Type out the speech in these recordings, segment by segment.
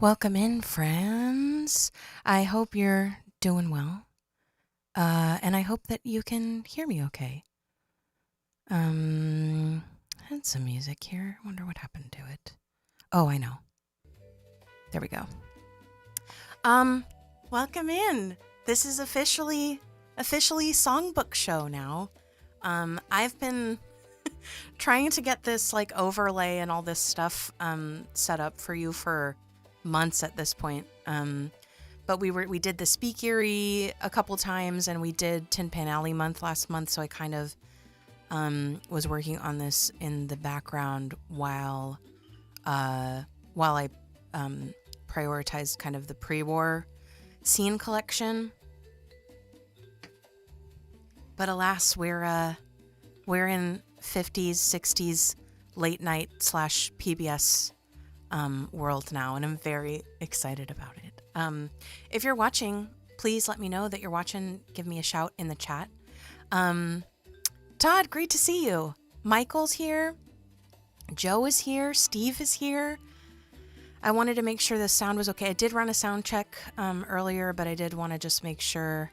Welcome in, friends. I hope you're doing well. And I hope that you can hear me okay. Had some music here. Wonder what happened to it. Oh, I know. There we go. Welcome in. This is officially Songbook Show now. I've been trying to get this like overlay and all this stuff set up for you for months at this point. But we did the Speakery a couple times, and we did Tin Pan Alley month last month, so I kind of was working on this in the background while I prioritized kind of the pre-war scene collection. But alas, we're in 50s, 60s late night / PBS world now, and I'm very excited about it. If you're watching, please let me know that you're watching. Give me a shout in the chat. Todd, great to see you. Michael's here. Joe is here. Steve is here. I wanted to make sure the sound was okay. I did run a sound check earlier, but I did want to just make sure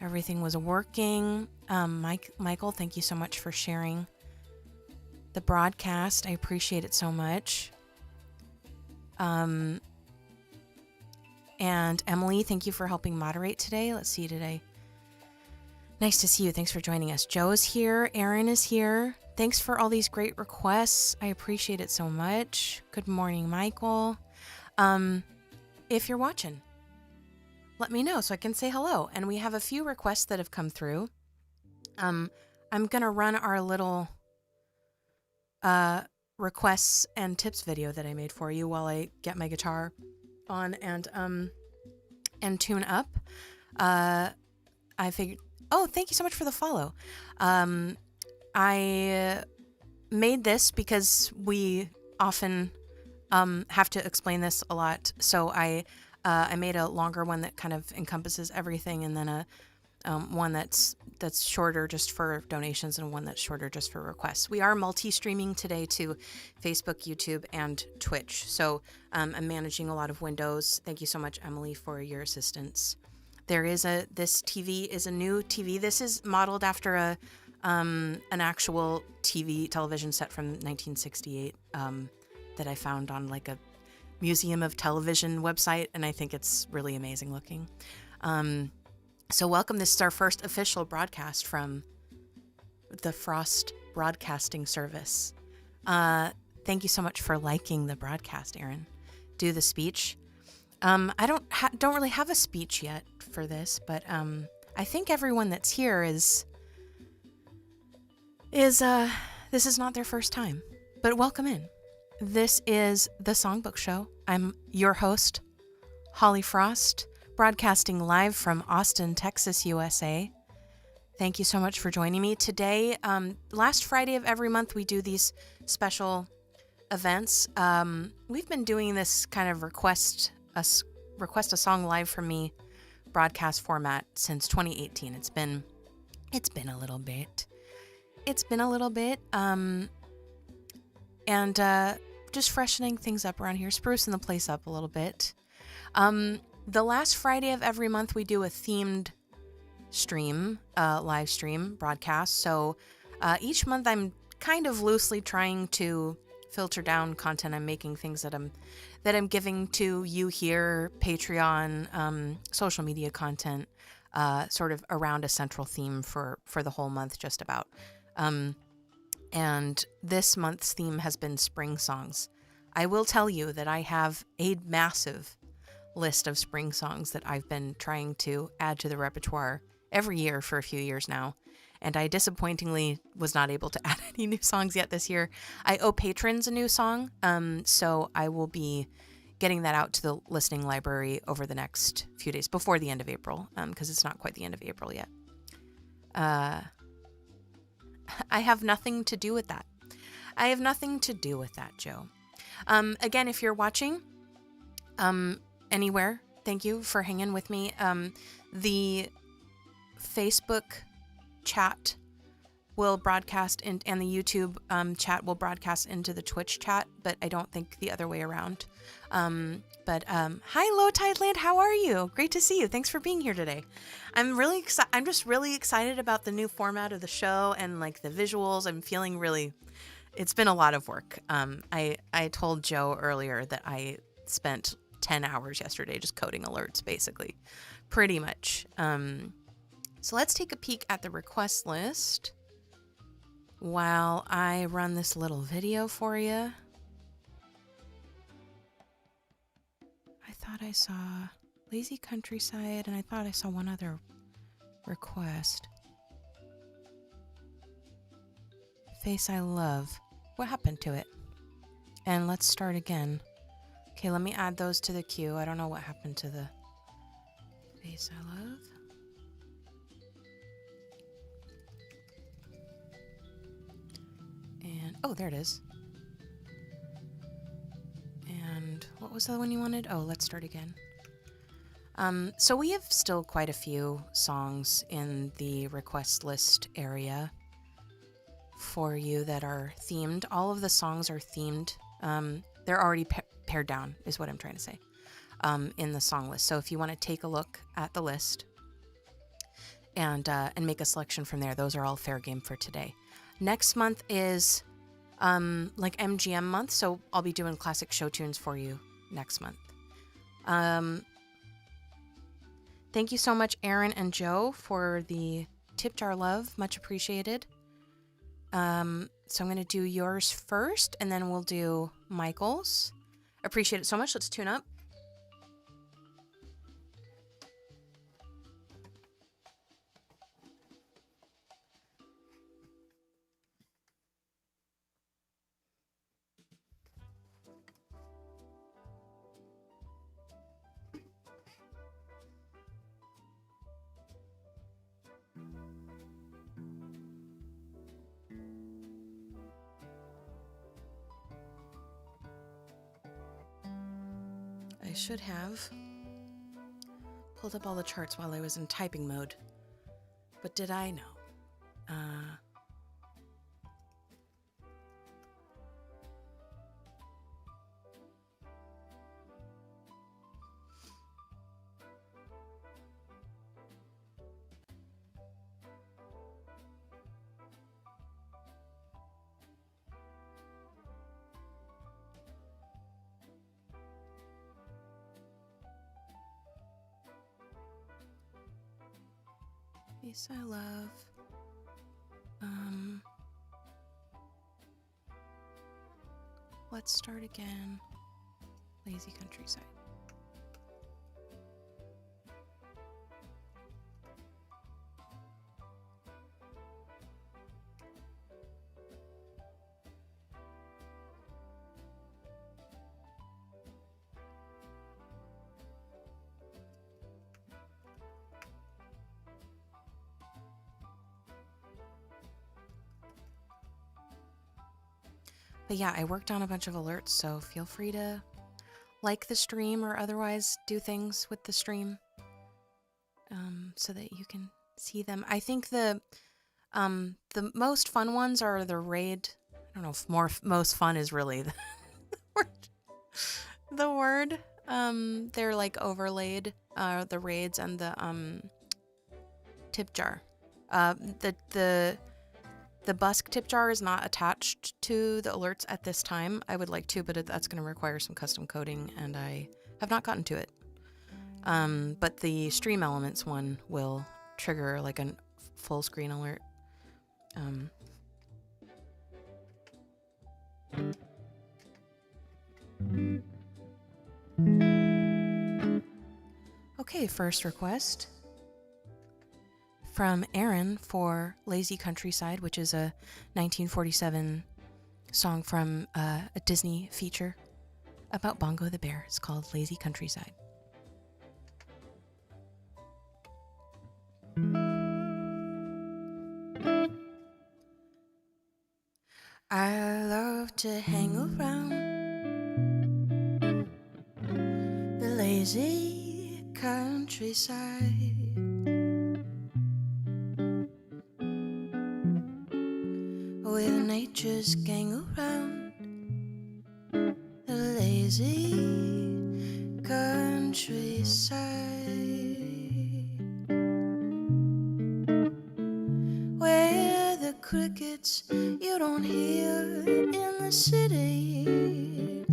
everything was working. Michael, thank you so much for sharing the broadcast. I appreciate it so much. And Emily, thank you for helping moderate today. Let's see today. Nice to see you. Thanks for joining us. Joe is here. Aaron is here. Thanks for all these great requests. I appreciate it so much. Good morning, Michael. If you're watching, let me know so I can say hello. And we have a few requests that have come through. I'm going to run our little requests and tips video that I made for you while I get my guitar on and tune up. I figured, oh, thank you so much for the follow. I made this because we often have to explain this a lot. So I made a longer one that kind of encompasses everything, and then a one that's shorter just for donations, and one that's shorter just for requests. We are multi-streaming today to Facebook, YouTube, and Twitch. So I'm managing a lot of windows. Thank you so much, Emily, for your assistance. This TV is a new TV. This is modeled after an actual television set from 1968 that I found on like a Museum of Television website, and I think it's really amazing looking. So welcome. This is our first official broadcast from the Frost Broadcasting Service. Thank you so much for liking the broadcast, Aaron. Do the speech. I don't really have a speech yet for this, but I think everyone that's here is this is not their first time, but welcome in. This is the Songbook Show. I'm your host, Holly Frost, broadcasting live from Austin, Texas, USA. Thank you so much for joining me today. Last Friday of every month, we do these special events. We've been doing this kind of request a song live from me broadcast format since 2018. It's been a little bit. And just freshening things up around here, sprucing the place up a little bit. The last Friday of every month, we do a themed stream, live stream broadcast. So each month, I'm kind of loosely trying to filter down content I'm making, things that I'm giving to you here, Patreon, social media content, sort of around a central theme for the whole month, just about. And this month's theme has been spring songs. I will tell you that I have a massive list of spring songs that I've been trying to add to the repertoire every year for a few years now, and I disappointingly was not able to add any new songs yet this year. I owe patrons a new song, so I will be getting that out to the listening library over the next few days before the end of April, because it's not quite the end of April yet. I have nothing to do with that. Joe. Again, if you're watching, anywhere, thank you for hanging with me. The Facebook chat will broadcast and the YouTube chat will broadcast into the Twitch chat, but I don't think the other way around. Hi, Low Tide Land. How are you? Great to see you. Thanks for being here today. I'm just really excited about the new format of the show and like the visuals. I'm feeling really. It's been a lot of work. I told Joe earlier that I spent 10 hours yesterday just coding alerts, basically, pretty much. So let's take a peek at the request list while I run this little video for you. I thought I saw Lazy Countryside, and I thought I saw one other request. Face I Love. What happened to it? And let's start again. Okay, let me add those to the queue. I don't know what happened to the Face I Love. And, oh, there it is. And what was the one you wanted? Oh, let's start again. So we have still quite a few songs in the request list area for you that are themed. All of the songs are themed. They're already pared down, is what I'm trying to say, in the song list. So if you want to take a look at the list and make a selection from there, those are all fair game for today. Next month is like MGM month, so I'll be doing classic show tunes for you next month. Thank you so much, Aaron and Joe, for the tip jar love. Much appreciated. So I'm going to do yours first, and then we'll do Michael's. Appreciate it so much. Let's tune up. I should have pulled up all the charts while I was in typing mode, but did I know? Face I Love. Let's start again. Lazy Countryside. But yeah, I worked on a bunch of alerts, so feel free to like the stream or otherwise do things with the stream so that you can see them. I think the most fun ones are the raid. I don't know if most fun is really the word. The word. They're like overlaid, the raids and the tip jar. The busk tip jar is not attached to the alerts at this time. I would like to, but that's going to require some custom coding, and I have not gotten to it. But the stream elements one will trigger like a full screen alert. Okay, first request from Aaron for Lazy Countryside, which is a 1947 song from a Disney feature about Bongo the Bear. It's called Lazy Countryside. I love to hang around the lazy countryside. just gang around the lazy countryside, where the crickets you don't hear in the city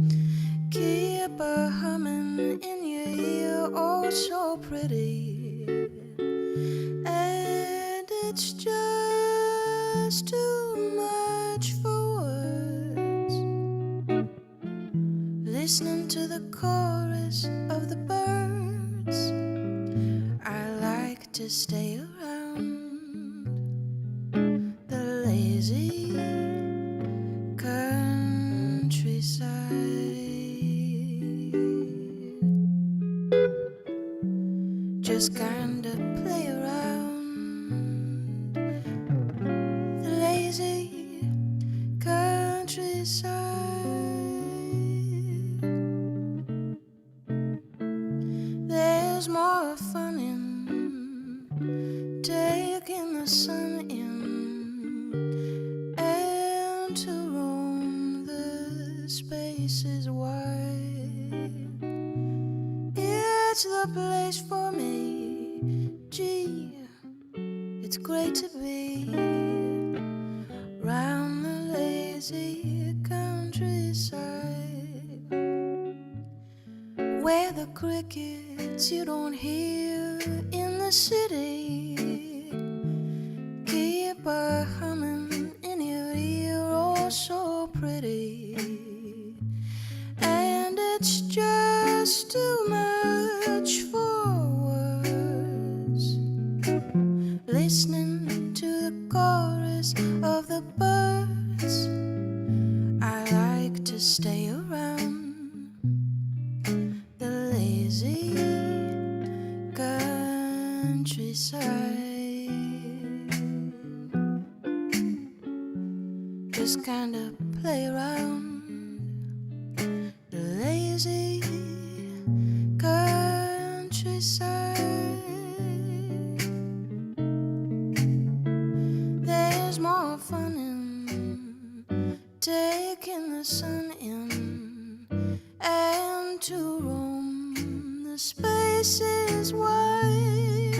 keep a humming in your ear, oh so pretty. And it's just too much for words, listening to the chorus of the birds. I like to stay around the lazy countryside, just kinda play around the lazy countryside. There's more fun in taking the sun in and to roam the spaces wide. It's the place for me. Gee, it's great to be round the lazy countryside, where the crickets you don't hear in the city keep a humming in your ear, oh so pretty. And it's just too much for words, listening to the chorus of the birds. I like to stay around the lazy countryside, just kinda play around the lazy countryside. There's more fun in taking the sun in and to roam the spaces wide.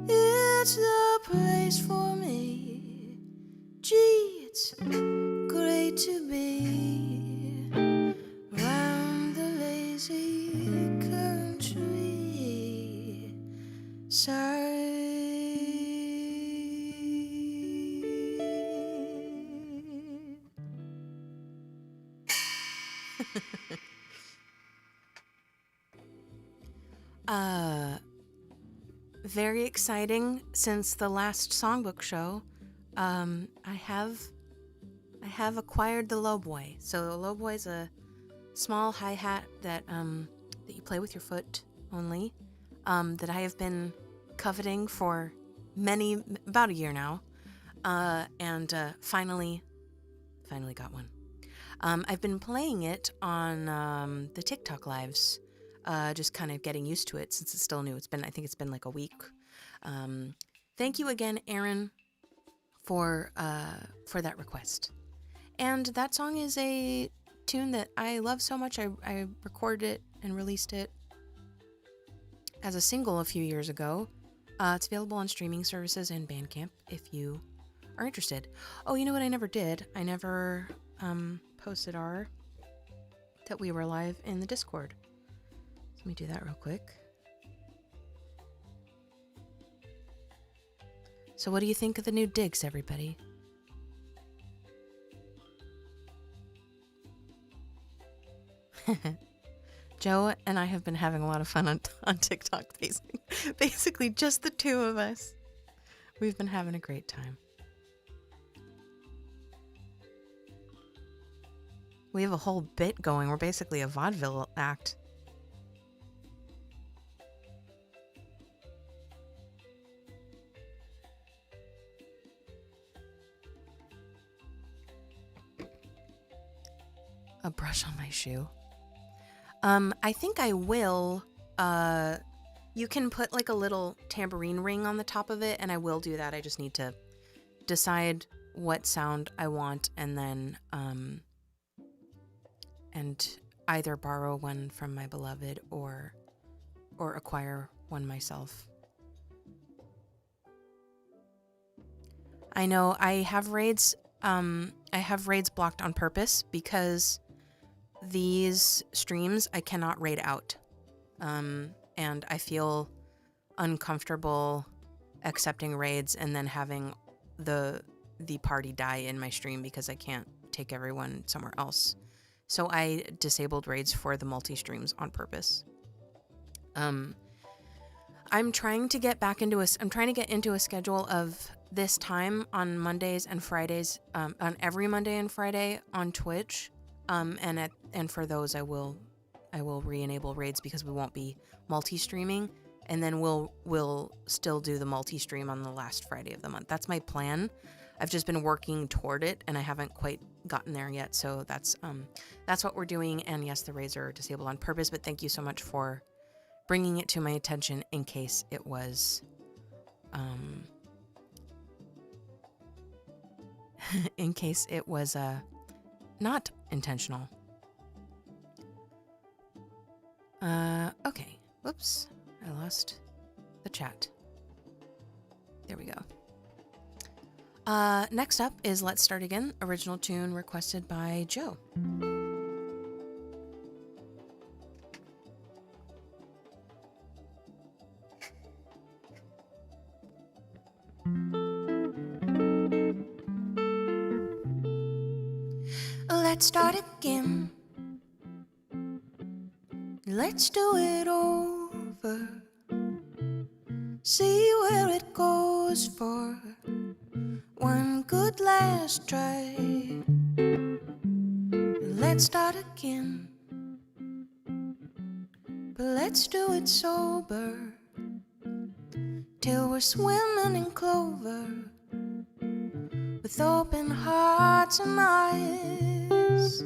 It's the place for me. Gee, it's great to be round the lazy countryside. Very exciting since the last Songbook Show. I have acquired the lowboy. So the lowboy is a small hi-hat that you play with your foot only, that I have been coveting for about a year now, and finally got one. I've been playing it on the TikTok lives, just kind of getting used to it since it's still new. I think it's been like a week. Thank you again, Aaron, for that request. And that song is a tune that I love so much. I recorded it and released it as a single a few years ago. It's available on streaming services and Bandcamp if you are interested. Oh, you know what I never did? I never posted that we were live in the Discord. Let me do that real quick. So what do you think of the new digs, everybody? Joe and I have been having a lot of fun on TikTok, basically just the two of us. We've been having a great time. We have a whole bit going. We're basically a vaudeville act. A brush on my shoe. I think I will. You can put like a little tambourine ring on the top of it, and I will do that. I just need to decide what sound I want, and then and either borrow one from my beloved or acquire one myself. I know I have raids blocked on purpose because these streams I cannot raid out. And I feel uncomfortable accepting raids and then having the party die in my stream because I can't take everyone somewhere else. So I disabled raids for the multi-streams on purpose. I'm trying to get into a schedule of this time on Mondays and Fridays, on every Monday and Friday on Twitch. And for those I will re-enable raids because we won't be multi-streaming, and then we'll still do the multi-stream on the last Friday of the month. That's my plan. I've just been working toward it, and I haven't quite gotten there yet. So that's what we're doing. And yes, the raids are disabled on purpose. But thank you so much for bringing it to my attention in case it was, not intentional. Okay. Whoops. I lost the chat. There we go. Next up is Let's Start Again, original tune requested by Joe. Let's start again. Let's do it over. See where it goes for one good last try. Let's start again, but let's do it sober till we're swimming in clover with open hearts and eyes.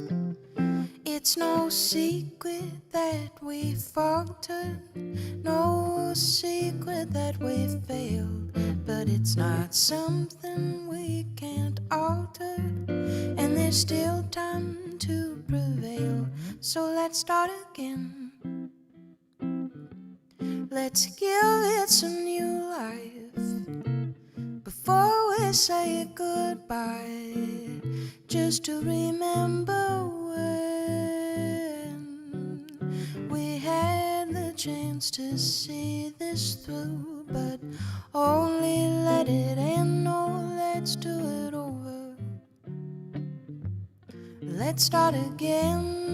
It's no secret that we faltered, no secret that we failed, but it's not something we can't alter, and there's still time to prevail. So let's start again. Let's give it some new life before we say goodbye, just to remember we had the chance to see this through, but only let it end. No, let's do it over. Let's start again.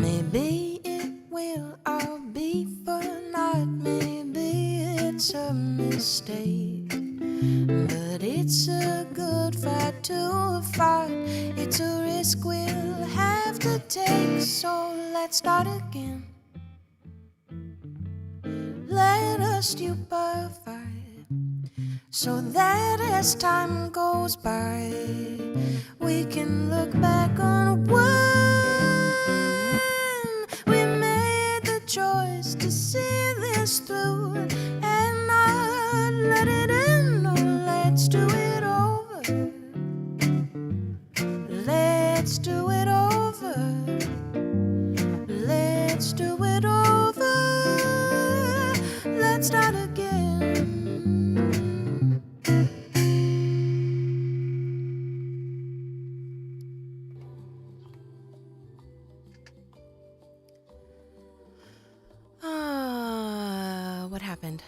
Maybe it will all be for naught. Maybe it's a mistake, but it's a good fight to fight. It's a risk we'll have to take. So let's start again. Let us stupefy, so that as time goes by, we can look back on when we made the choice to see this through and not let it end. No, let's do it over. Let's do it over. Let's do it over. Let's start again. What happened?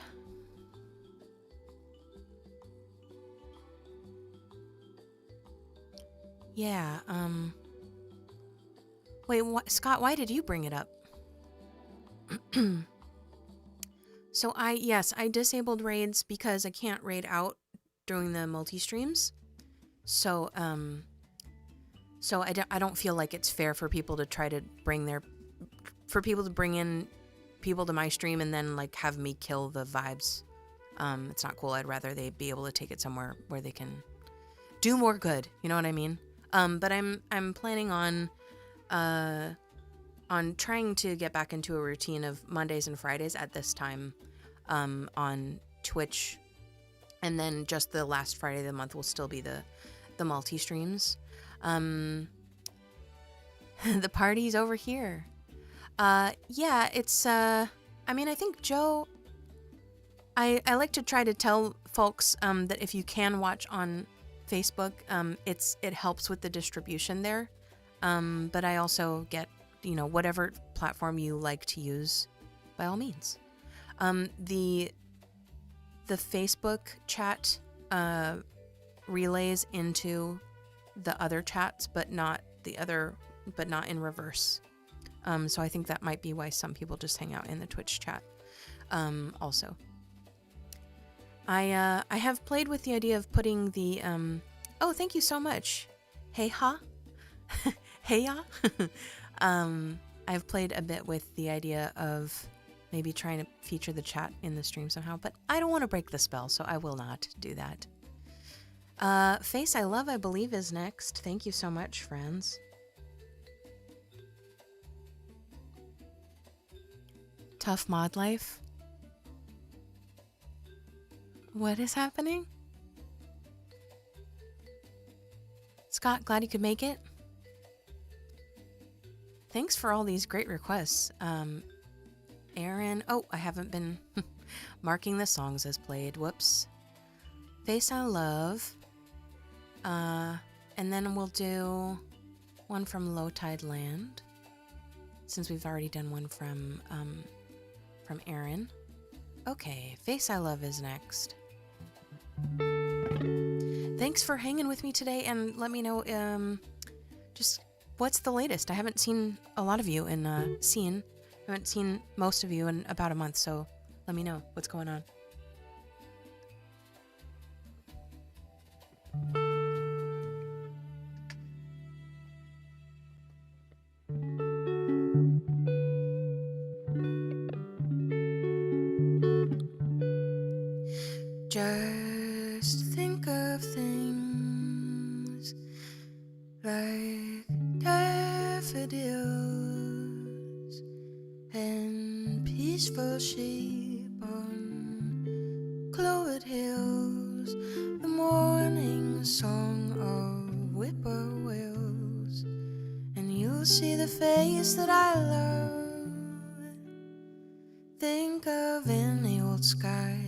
Yeah, wait, Scott, why did you bring it up? So I disabled raids because I can't raid out during the multi-streams. So, I don't feel like it's fair for people to try to bring in people to my stream and then like have me kill the vibes. It's not cool. I'd rather they be able to take it somewhere where they can do more good. You know what I mean? But I'm planning on trying to get back into a routine of Mondays and Fridays at this time, on Twitch, And then just the last Friday of the month will still be the multi-streams. The party's over here. Yeah, it's, I mean, I think Joe, I like to try to tell folks that if you can watch on Facebook, it helps with the distribution there. But I also get, whatever platform you like to use, by all means. The Facebook chat relays into the other chats, but not in reverse. So I think that might be why some people just hang out in the Twitch chat. Also, I have played with the idea of putting the oh, thank you so much. Hey ha, hey ya. I've played a bit with the idea of maybe trying to feature the chat in the stream somehow, but I don't want to break the spell, so I will not do that. Face I Love, I believe, is next. Thank you so much, friends. Tough mod life? What is happening? Scott, glad you could make it. Thanks for all these great requests. Aaron, oh, I haven't been marking the songs as played. Whoops. Face I Love. And then we'll do one from Low Tide Land, since we've already done one from Aaron. Okay, Face I Love is next. Thanks for hanging with me today, and let me know just what's the latest. I haven't seen a lot of you in I haven't seen most of you in about a month, so let me know what's going on. Just think of things like daffodils and peaceful sheep on clovered hills, the morning song of whippoorwills, and you'll see the face that I love. Think of any old sky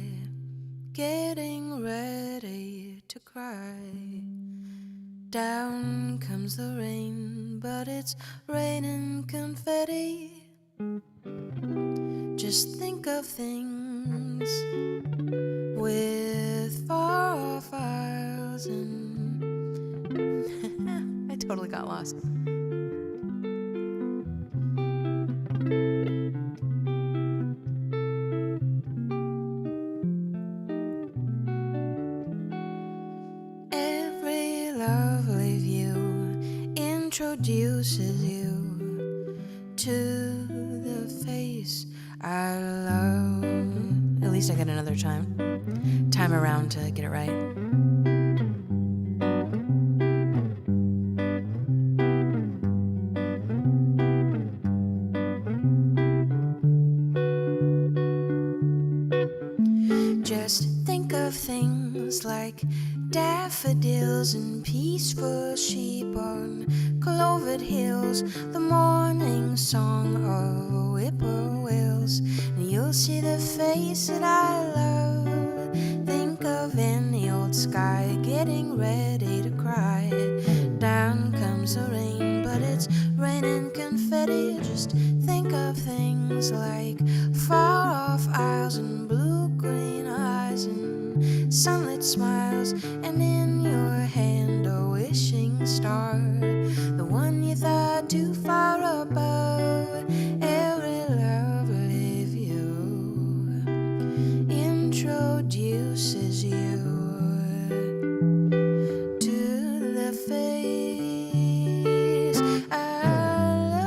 getting ready to cry. Down comes the rain, but it's raining confetti. Just think of things with far off eyes and I totally got lost. Every lovely view introduces you to the face I love. At least I get another time around to get it right. Just think of things like daffodils and peaceful sheep on clovered hills, the morning song of whippoorwills, and you'll see the face that I love. Think of any old sky getting ready to cry. Down comes the rain, but it's raining confetti. Just think of things like far off isles and blue-green eyes and sunlit smiles, and in your hand a wishing star, the one you thought too far above. Every lovely view introduces you to the face I love.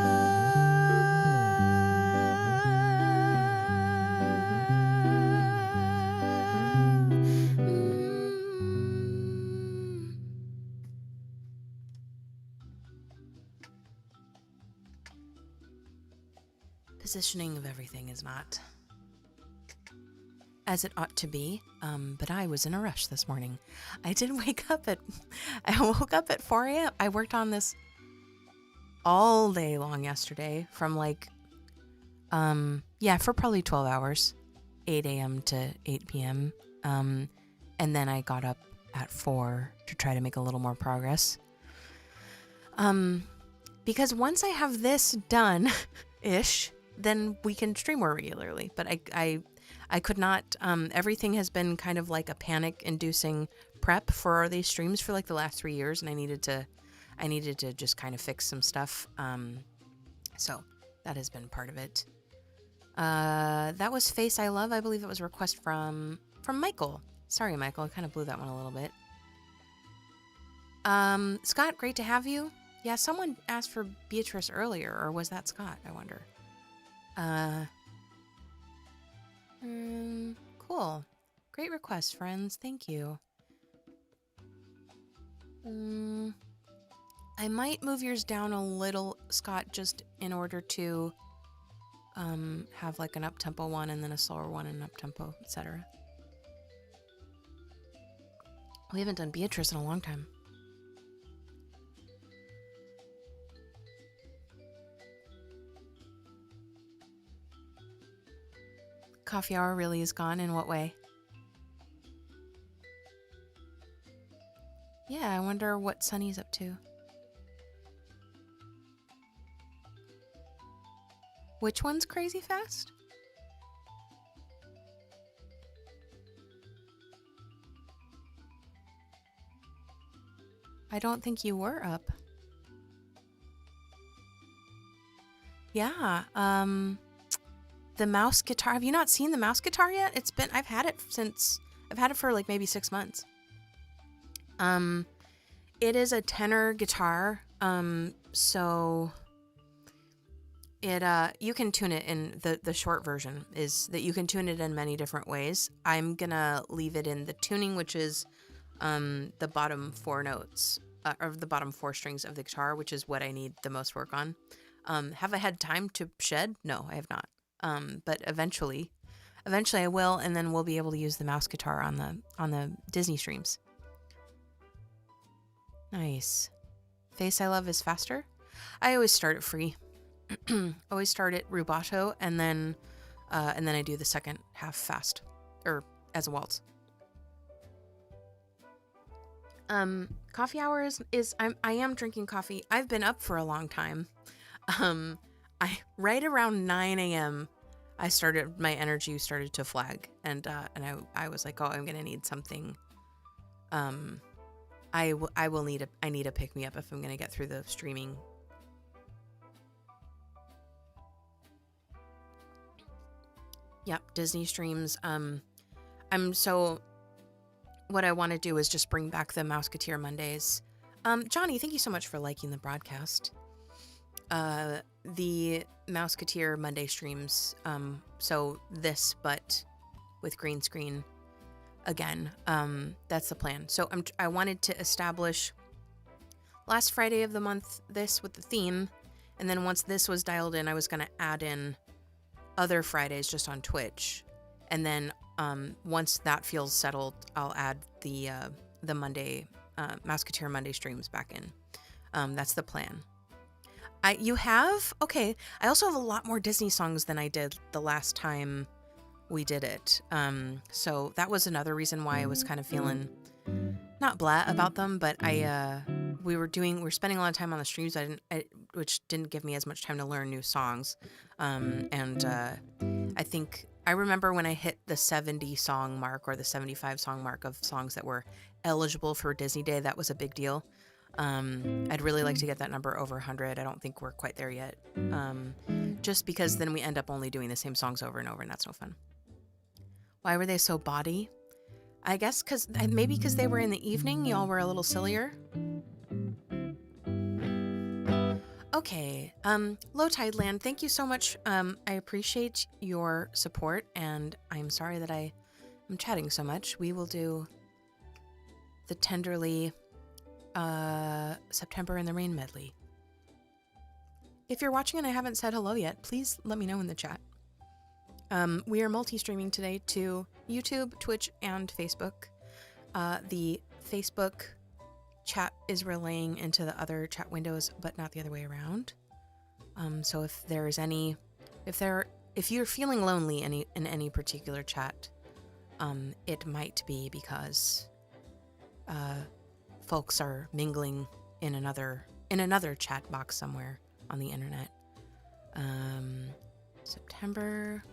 Positioning of everything is not as it ought to be. But I was in a rush this morning. I woke up at 4 a.m. I worked on this all day long yesterday from for probably 12 hours, 8 a.m. to 8 p.m. And then I got up at 4 to try to make a little more progress. Because once I have this done ish, then we can stream more regularly. But I could not, everything has been kind of like a panic inducing prep for these streams for like the last 3 years. And I needed to just kind of fix some stuff. So that has been part of it. That was Face I Love. I believe it was a request from Michael. Sorry, Michael. I kind of blew that one a little bit. Scott, great to have you. Yeah, someone asked for Beatrice earlier, or was that Scott? I wonder. Cool. Great request, friends. Thank you. I might move yours down a little, Scott, just in order to have like an up-tempo one and then a slower one and an up-tempo, etc. We haven't done Beatrice in a long time. Coffee hour really is gone. In what way? Yeah, I wonder what Sunny's up to. Which one's crazy fast? I don't think you were up. Yeah, the mouse guitar. Have you not seen the mouse guitar yet? I've had it for like maybe 6 months. It is a tenor guitar. So you can tune it in the short version is that you can tune it in many different ways. I'm gonna leave it in the tuning, which is, the bottom 4 notes, or the bottom 4 strings of the guitar, which is what I need the most work on. Have I had time to shed? No, I have not. But eventually I will, and then we'll be able to use the mouse guitar on the Disney streams. Nice. Face I Love is faster. I always start it free. Always start it rubato, and then I do the second half fast, or as a waltz. Coffee hour I am drinking coffee. I've been up for a long time. Right around 9 a.m. my energy started to flag, and I was like, oh, I'm gonna need something. I need a pick me up if I'm gonna get through the streaming. Yep, Disney streams. What I want to do is just bring back the Mouseketeer Mondays. Johnny, thank you so much for liking the broadcast. The Mouseketeer Monday streams, so this, but with green screen again. That's the plan. So I wanted to establish last Friday of the month this with the theme, and then once this was dialed in, I was going to add in other Fridays just on Twitch, and then once that feels settled, I'll add the Monday Mouseketeer Monday streams back in. That's the plan. You have? Okay. I also have a lot more Disney songs than I did the last time we did it. So that was another reason why I was kind of feeling not blah about them, but we were spending a lot of time on the streams. Which didn't give me as much time to learn new songs. I think I remember when I hit the 70 song mark or the 75 song mark of songs that were eligible for Disney Day. That was a big deal. I'd really like to get that number over 100. I don't think we're quite there yet. Just because then we end up only doing the same songs over and over, and that's no fun. Why were they so bawdy? I guess maybe because they were in the evening, y'all were a little sillier. Okay, Low Tide Land, thank you so much. I appreciate your support, and I'm sorry that I'm chatting so much. We will do the Tenderly September in the Rain medley. If you're watching and I haven't said hello yet, please let me know in the chat. We are multi-streaming today to YouTube, Twitch, and Facebook. The Facebook chat is relaying into the other chat windows, but not the other way around. So if you're feeling lonely in any particular chat, it might be because folks are mingling in another chat box somewhere on the internet. September.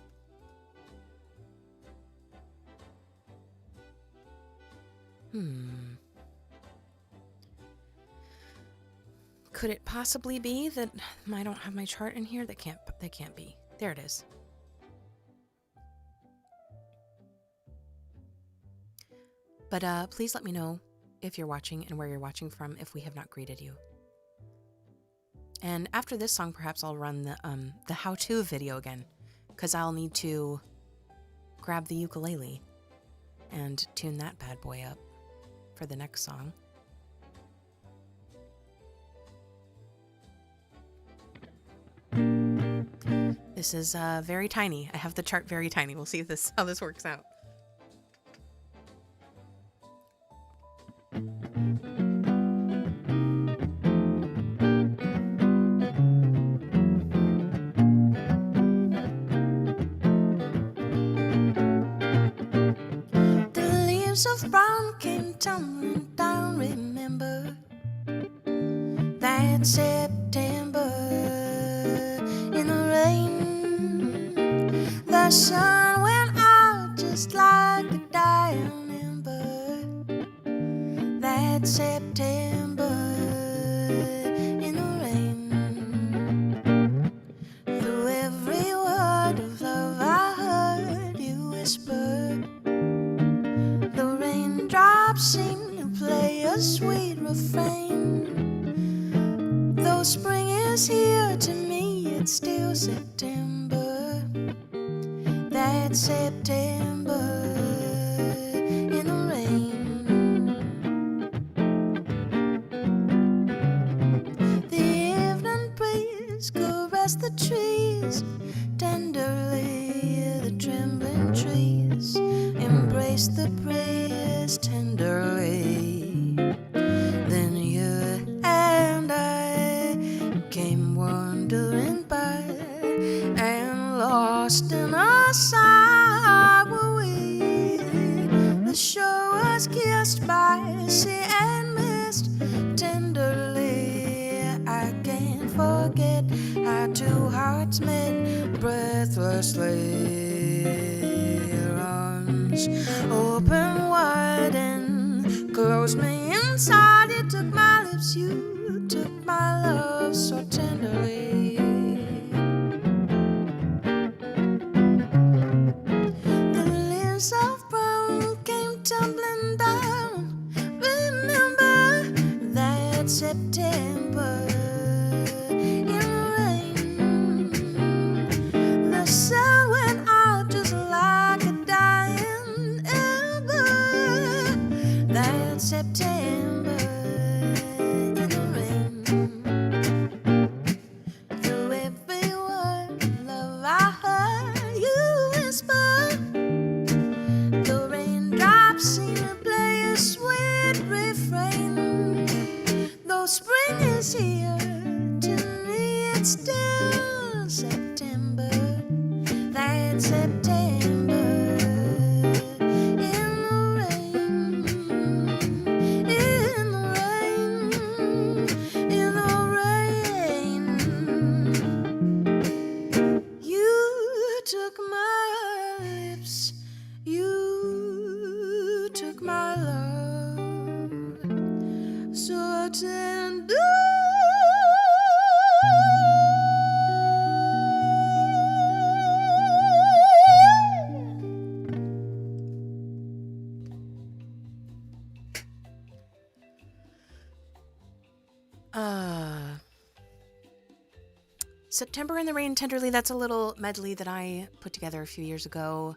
Could it possibly be that I don't have my chart in here? That can't be. There it is. But please let me know if you're watching and where you're watching from if we have not greeted you. And after this song, perhaps I'll run the how-to video again, because I'll need to grab the ukulele and tune that bad boy up for the next song. This is very tiny. I have the chart very tiny. We'll see how this works out. The leaves of brown came tumbling down. Remember that September in the rain. The sun went out just like a dying ember. That September in the rain. Through every word of love I heard you whisper. The raindrops seem to play a sweet refrain. Though spring is here, to me it's still September. That September in the rain. The evening breeze caressed the trees tenderly. The trembling trees embraced the breeze tenderly. Then you and I came wandering by, and lost in a sigh were we. The shore was kissed by sea and mist tenderly. I can't forget how two hearts met breathlessly. Arms open wide and closed me inside. You took my lips, you took my love so tenderly. The leaves of brown came tumbling down. Remember that September in the rain. The sun went out just like a dying ember. That September in the rain. Through every word of love I heard you whisper. The raindrops seem to play a sweet refrain. Though spring is here, to me it's still September. That September in the rain. In the rain. In the rain. You took my lips, you took my love so tender. September in the Rain Tenderly, that's a little medley that I put together a few years ago.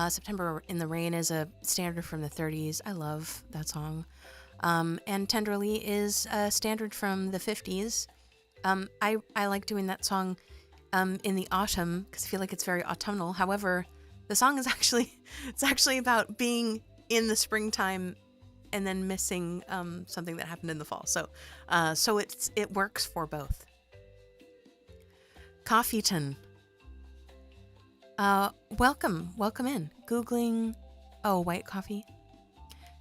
September in the Rain is a standard from the 30s. I love that song. And Tenderly is a standard from the 50s. I like doing that song in the autumn because I feel like it's very autumnal. However, the song is actually about being in the springtime and then missing something that happened in the fall. So it works for both. Coffeeton. Welcome in. Googling, white coffee.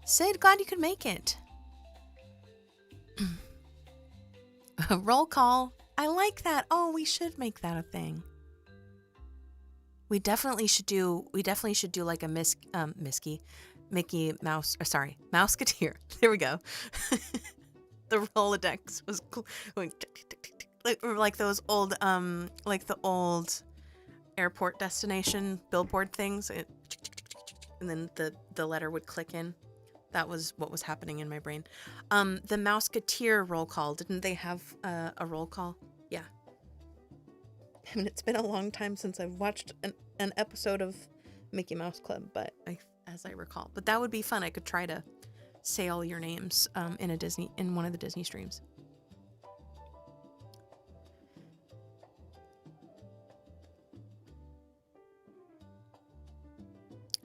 Sid, glad you could make it. Roll call. I like that. Oh, we should make that a thing. We definitely should do like a Mickey Mouse, Mouseketeer. There we go. The Rolodex was going tick, tick, tick, tick, like those old like the old airport destination billboard things. And then the letter would click in. That was what was happening in my brain. The Mouseketeer roll call. Didn't they have a roll call? Yeah. I mean, it's been a long time since I've watched an episode of Mickey Mouse Club, but as I recall. But that would be fun. I could try to say all your names in one of the Disney streams.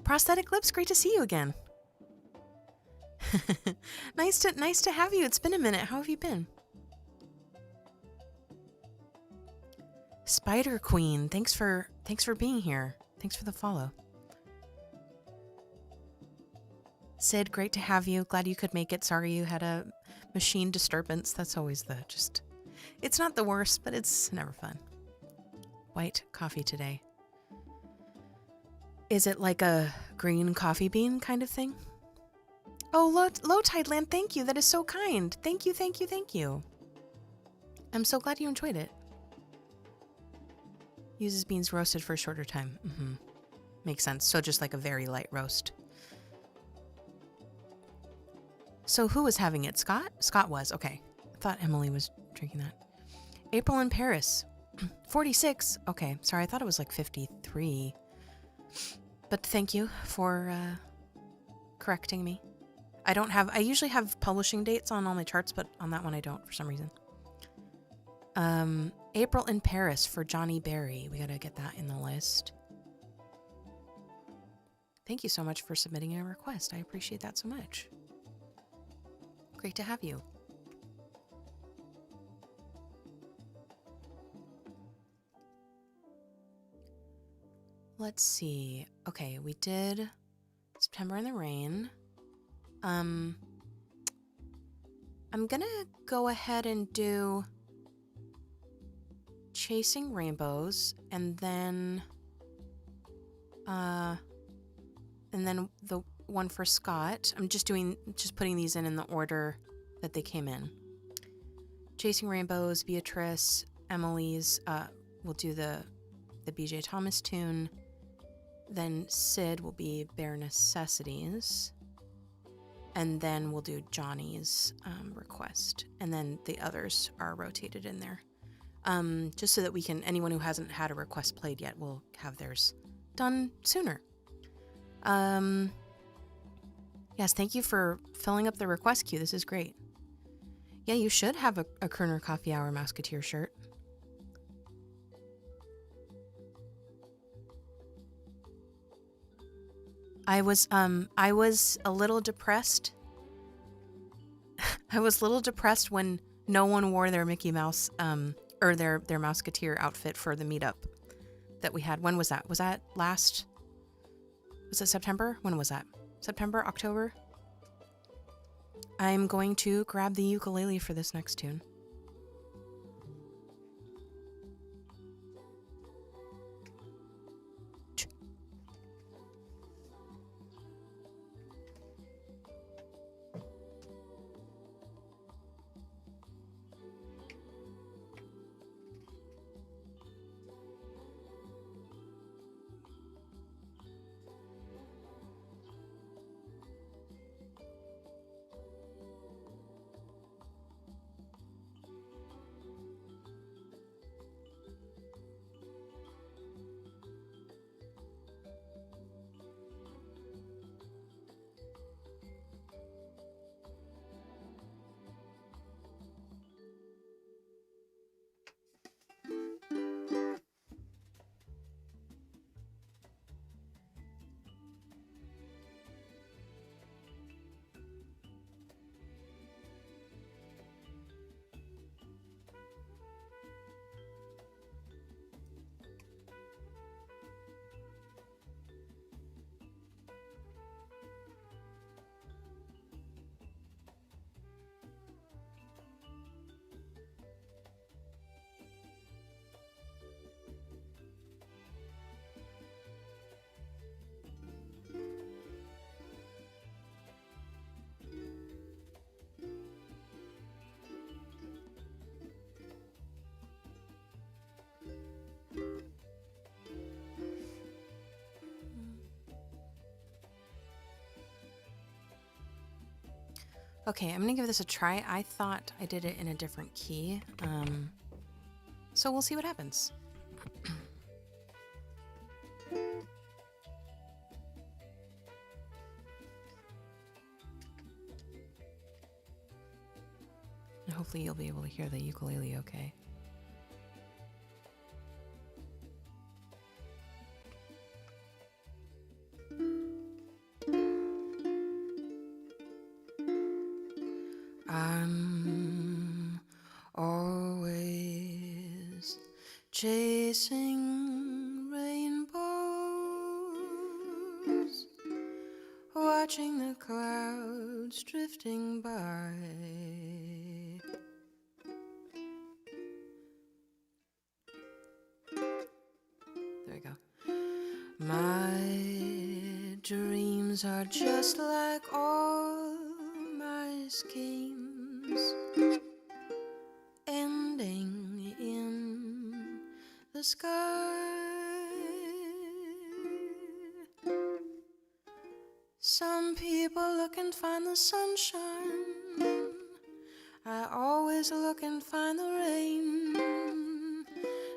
Prosthetic Lips, great to see you again. Nice to have you. It's been a minute. How have you been? Spider Queen, thanks for being here. Thanks for the follow. Sid, great to have you. Glad you could make it. Sorry you had a machine disturbance. That's always it's not the worst, but it's never fun. White coffee today. Is it like a green coffee bean kind of thing? Oh, Low Tide Land, thank you. That is so kind. Thank you. I'm so glad you enjoyed it. Uses beans roasted for a shorter time. Makes sense. So just like a very light roast. So who was having it? Scott? Scott was. Okay. I thought Emily was drinking that. April in Paris. 46. Okay. Sorry, I thought it was like 53. But thank you for correcting me. I usually have publishing dates on all my charts, but on that one I don't for some reason. April in Paris for Johnny Berry. We gotta get that in the list. Thank you so much for submitting a request. I appreciate that so much. Great to have you. Let's see. Okay, we did September in the Rain. I'm gonna go ahead and do Chasing Rainbows and then the one for Scott. I'm just putting these in the order that they came in. Chasing Rainbows, Beatrice, Emily's, we'll do the BJ Thomas tune. Then Sid will be Bare Necessities. And then we'll do Johnny's request. And then the others are rotated in there. Just so that anyone who hasn't had a request played yet will have theirs done sooner. Yes, thank you for filling up the request queue. This is great. Yeah, you should have a Kerner Coffee Hour Mouseketeer shirt. I was a little depressed. I was a little depressed when no one wore their Mickey Mouse or their Mouseketeer outfit for the meetup that we had. When was that? Was that was it September? When was that? September, October? I'm going to grab the ukulele for this next tune. Okay, I'm gonna give this a try. I thought I did it in a different key. So we'll see what happens. And hopefully you'll be able to hear the ukulele okay. I'm always chasing rainbows, watching the clouds drifting by. There we go. My dreams are just like all my schemes, ending in the sky. Some people look and find the sunshine. I always look and find the rain.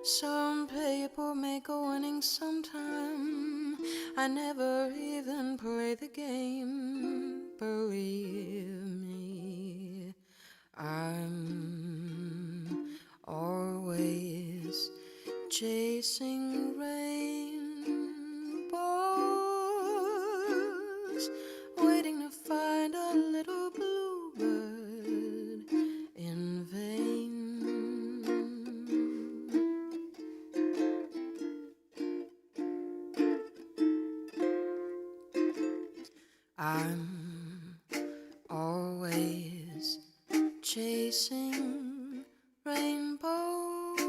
Some people make a winning sometime. I never even play the game. Believe me, I'm always chasing rainbows, waiting to find a little bluebird in vain. I'm always chasing rainbows,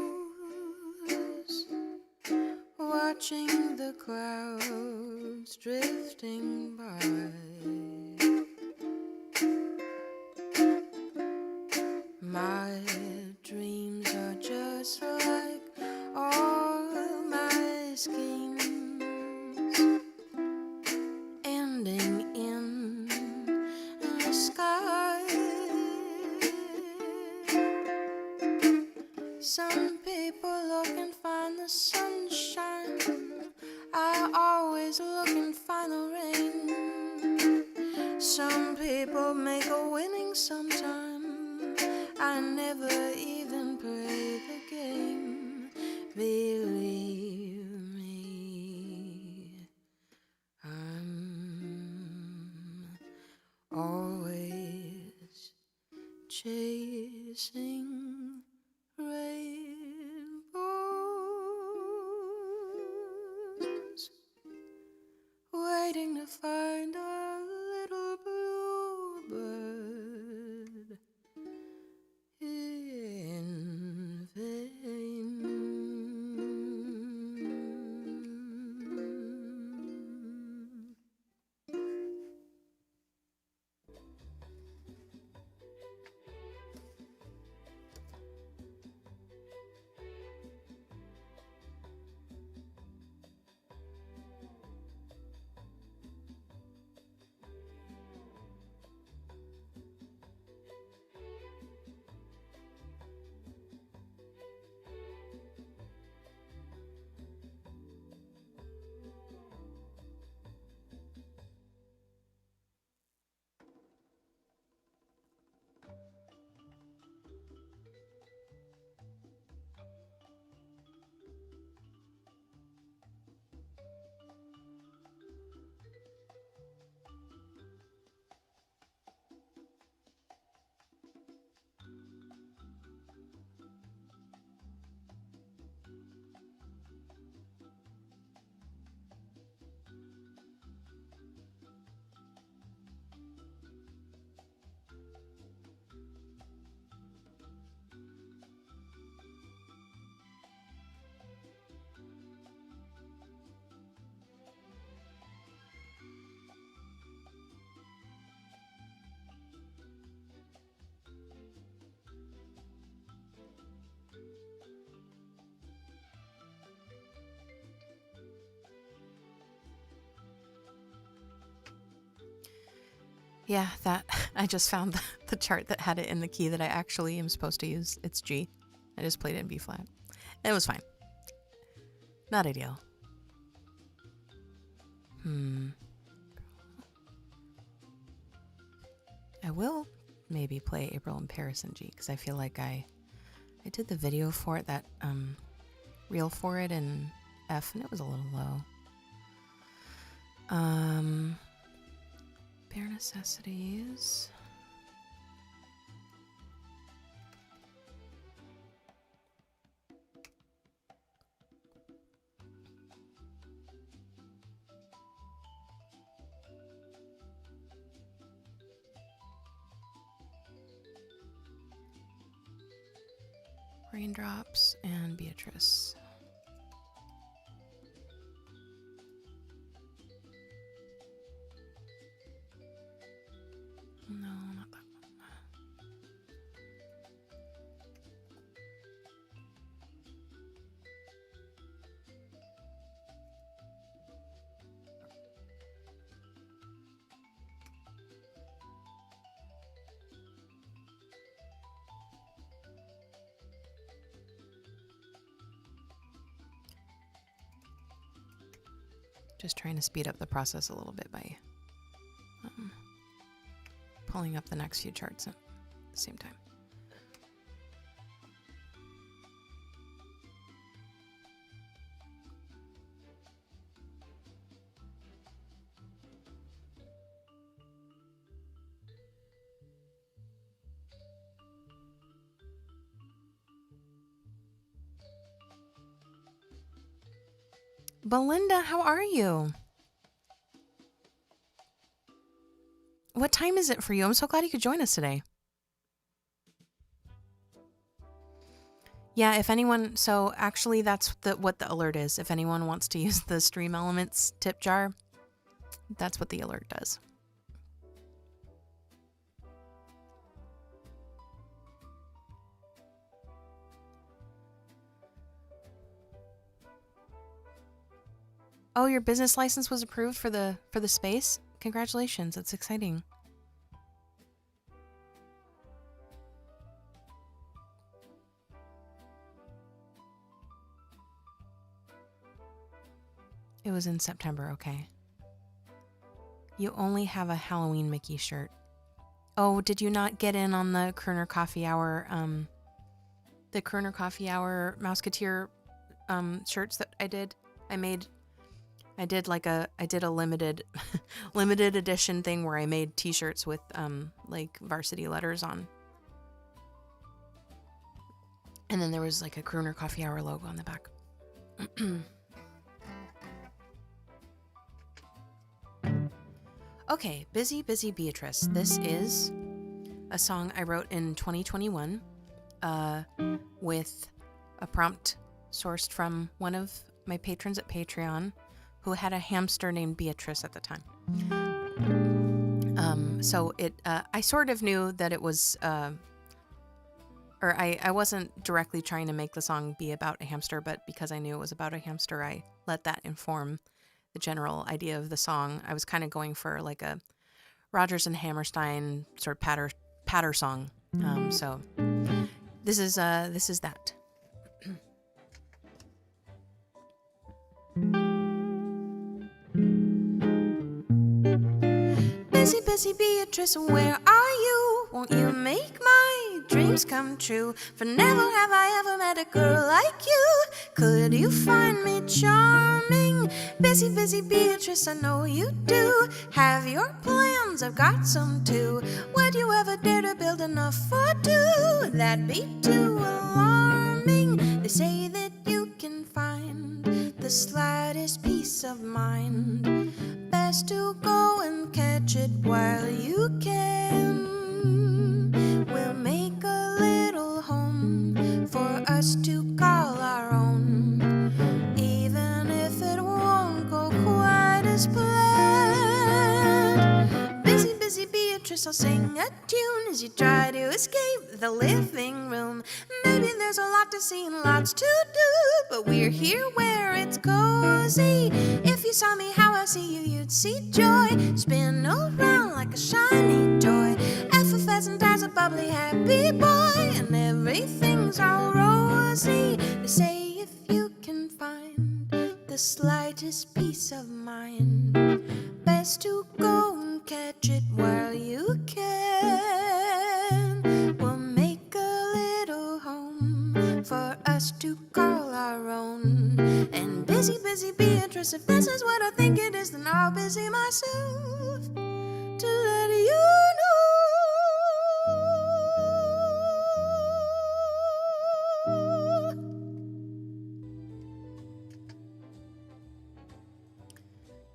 watching the clouds drifting by. My dreams are just like all my schemes, ending in the sky. Some people look and find the sunshine. I always look and find the rain. Some people make a winning sometime. I never even play the game. Believe me, I'm always chasing rainbows, waiting to find a little bluebird in vain. Yeah, that I just found the chart that had it in the key that I actually am supposed to use. It's G. I just played it in B flat. It was fine. Not ideal. I will maybe play April in Paris in G because I feel like I did the video for it, that reel for it in F, and it was a little low. Bare necessities. Raindrops and Beatrice. No, not that one. Just trying to speed up the process a little bit by pulling up the next few charts at the same time. Belinda, how are you? What time is it for you? I'm so glad you could join us today. Yeah, if anyone, so actually that's what the alert is. If anyone wants to use the Stream Elements tip jar, that's what the alert does. Oh, your business license was approved for the space? Congratulations, that's exciting. It was in September, okay. You only have a Halloween Mickey shirt. Oh, did you not get in on the Kerner Coffee Hour, the Kerner Coffee Hour Mouseketeer shirts that I did? I did a limited limited edition thing where I made t-shirts with like varsity letters on. And then there was like a Crooner Coffee Hour logo on the back. Okay, Busy Busy Beatrice. This is a song I wrote in 2021 with a prompt sourced from one of my patrons at Patreon who had a hamster named Beatrice at the time. So I sort of knew that it was, or I wasn't directly trying to make the song be about a hamster, but because I knew it was about a hamster, I let that inform the general idea of the song. I was kind of going for like a Rodgers and Hammerstein sort of patter song. So this is that. Busy, busy Beatrice, where are you? Won't you make my dreams come true? For never have I ever met a girl like you. Could you find me charming? Busy, busy Beatrice, I know you do have your plans, I've got some too. Would you ever dare to build enough for two? That'd be too alarming. They say that you can find the slightest peace of mind. Best to go and catch it while you can. We'll make a little home for us to call our own, even if it won't go quite as planned. Busy, busy Beatrice, I'll sing a tune as you try to escape the living room. Maybe there's a lot to see and lots to do, but we're here where it's cozy. If you saw me how I see you, you'd see joy spin around like like a shiny toy, effervescent as a bubbly happy boy, and everything's all rosy. They say if you can find the slightest piece of mind, best to go and catch it while you can. We'll make a little home for us to call our own. And busy, busy Beatrice, if this is what I think it is, then I'll busy myself to let you know.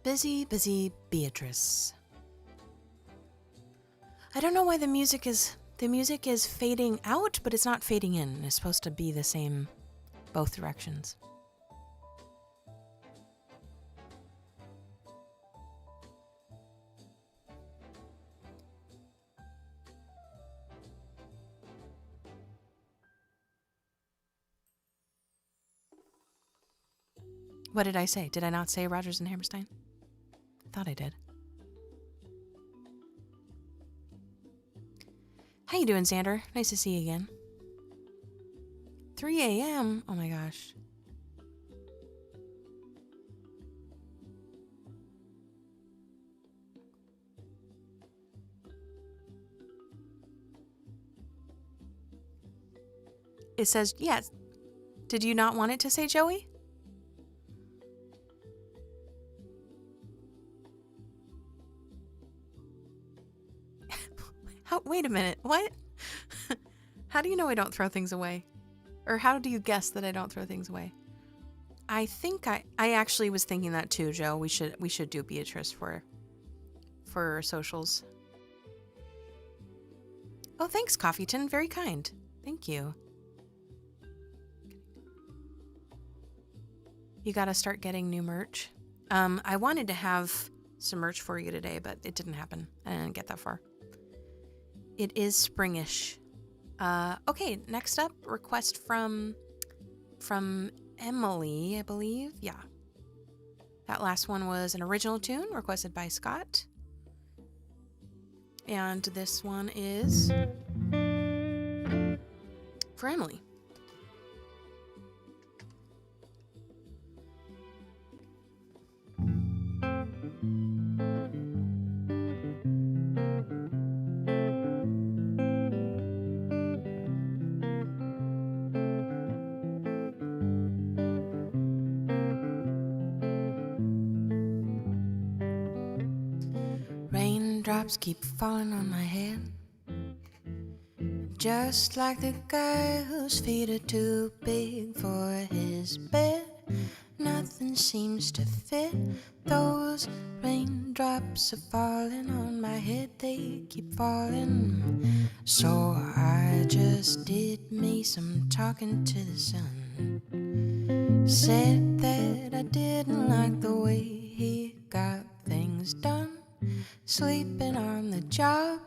Busy, busy Beatrice. I don't know why the music is fading out, but it's not fading in. It's supposed to be the same both directions. What did I say? Did I not say Rodgers and Hammerstein? I thought I did. How you doing, Xander? Nice to see you again. 3 a.m.? Oh my gosh. It says, yes. Did you not want it to say Joey? Wait a minute. What? How do you know I don't throw things away? Or how do you guess that I don't throw things away? I think I actually was thinking that too, Joe. We should do Beatrice for socials. Oh, thanks, Coffeeton. Very kind. Thank you. You got to start getting new merch. I wanted to have some merch for you today, but it didn't happen. I didn't get that far. It is springish. Okay, next up, request from Emily, I believe. Yeah. That last one was an original tune requested by Scott. And this one is for Emily. Raindrops keep falling on my head, just like the guy whose feet are too big for his bed. Nothing seems to fit. Those raindrops are falling on my head, they keep falling. So I just did me some talking to the sun. Said that I didn't like the way he got things done. Sleeping on the job,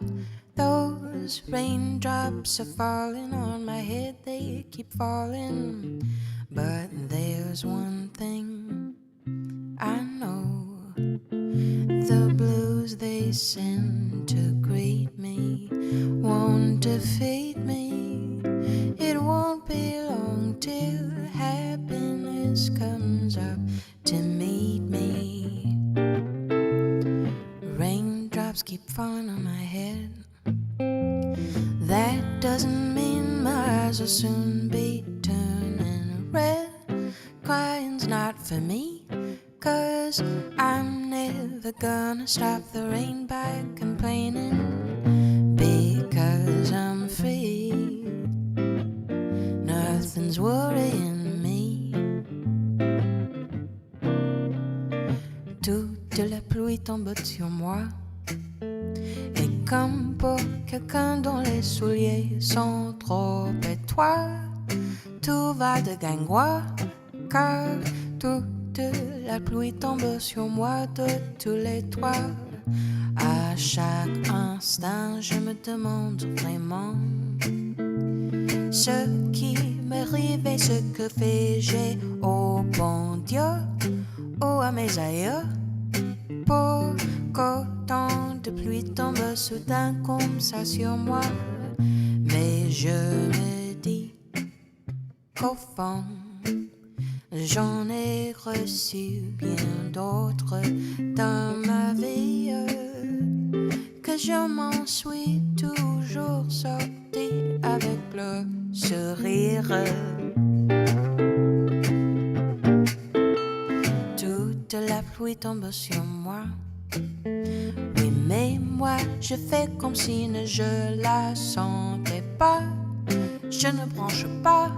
those raindrops are falling on my head, they keep falling. But there's one thing I know, the blues they send to greet me won't defeat me. It won't be long till happiness comes up to meet me. Raindrops keep falling on my head. That doesn't mean my eyes will soon be turning red. Crying's not for me, 'cause I'm never gonna stop the rain by complaining. Because I'm free, nothing's worrying me. Toute la pluie tombe sur moi, et comme pour quelqu'un dont les souliers sont trop étroits, tout va de gangua, car toute la pluie tombe sur moi de tous les toits. À chaque instant, je me demande vraiment ce qui m'arrive et ce que fais-je au bon Dieu ou à mes aïeux pour qu'autant de pluie tombe soudain comme ça sur moi. Mais je me dis qu'au fond, j'en ai reçu bien d'autres dans ma vie, que je m'en suis toujours sorti avec le sourire. Toute la pluie tombe sur moi. Oui, mais moi, je fais comme si je la sentais pas. Je ne branche pas,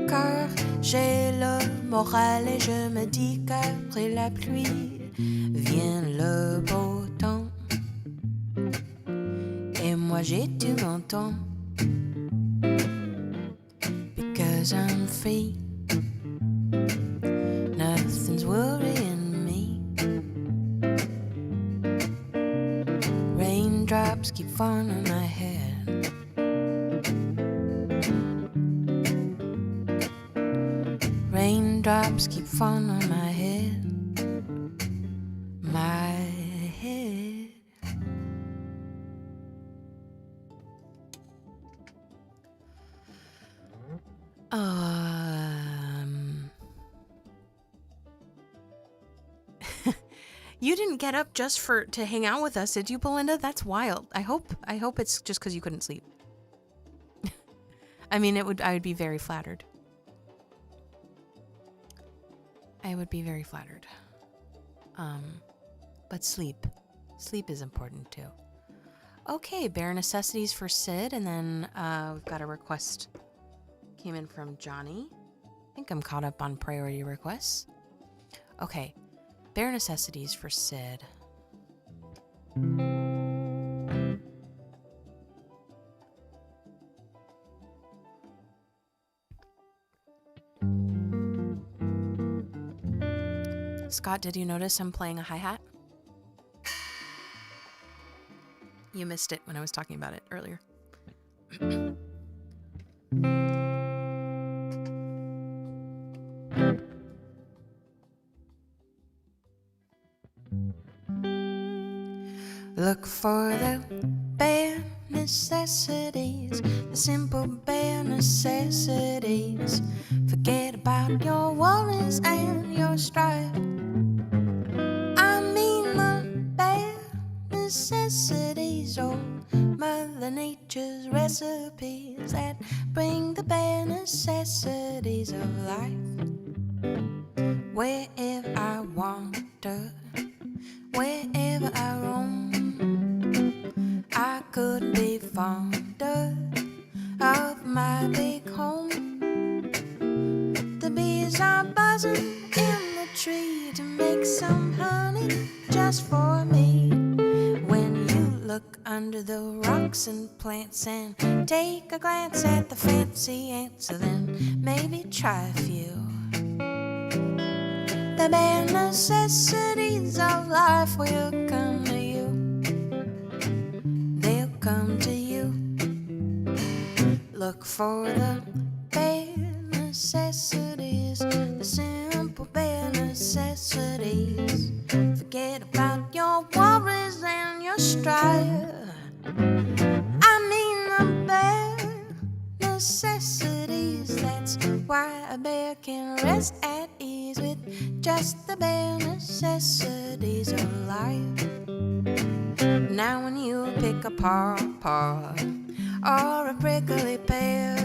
car j'ai le moral et je me dis qu'après la pluie vient le beau temps. Et moi, j'ai tout mon temps, because I'm free. Nothing's worrying me. Raindrops keep falling on my head. Raindrops keep falling on my head. My head. You didn't get up just to hang out with us, did you, Belinda? That's wild. I hope it's just because you couldn't sleep. I mean, I would be very flattered. I would be very flattered. But sleep is important too. Okay, bare necessities for Sid, and then we've got a request came in from Johnny. I think I'm caught up on priority requests. Okay, bare necessities for Sid. Scott, did you notice I'm playing a hi-hat? You missed it when I was talking about it earlier. Look for the bare necessities, the simple bare necessities. Forget about your worries and your strife. I mean the bare necessities, oh, Mother Nature's recipes that bring the bare necessities of life. Wherever I wander, wherever I roam, I could be fonder of my big home. The bees are buzzing in the tree to make some honey just for me. When you look under the rocks and plants and take a glance at the fancy ants, then maybe try a few. The bare necessities of life will come to you. They'll come to you. Look for the bare necessities, the simple bare necessities. Forget about your worries and your strife. I mean the bare necessities. That's why a bear can rest at ease with just the bare necessities of life. Now when you pick a pawpaw or a prickly pear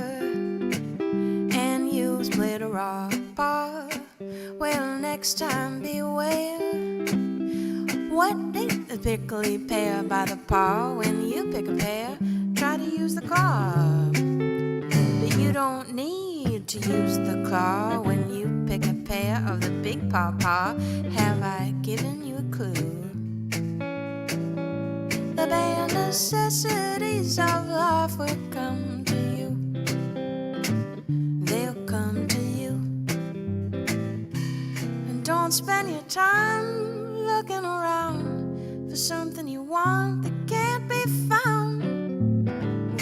and you split a raw paw, well, next time beware. What ain't the prickly pear by the paw? When you pick a pear, try to use the claw. But you don't need to use the claw when you pick a pear of the big pawpaw. Have I given you a clue? The bare necessities of life will come to you. They'll come to you. And don't spend your time looking around for something you want that can't be found.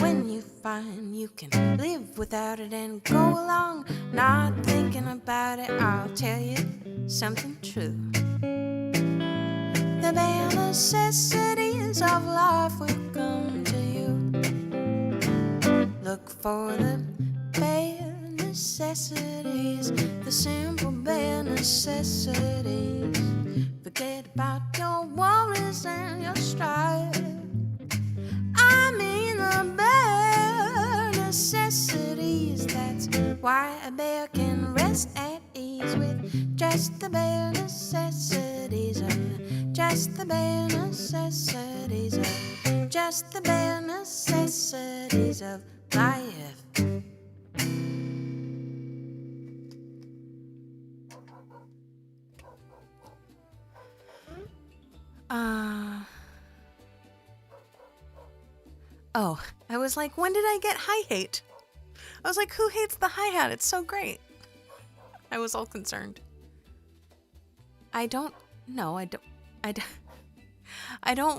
When you find you can live without it and go along not thinking about it, I'll tell you something true. The bare necessities of life will come to you. Look for the bare necessities, the simple bare necessities. Forget about your worries and your strife. I mean the bare necessities. That's why a bear can rest at ease with just the bare necessities of, just the bare necessities of, just the bare necessities of life. Oh, I was like, when did I get hi-hat? I was like, who hates the hi-hat? It's so great. I was all concerned. I don't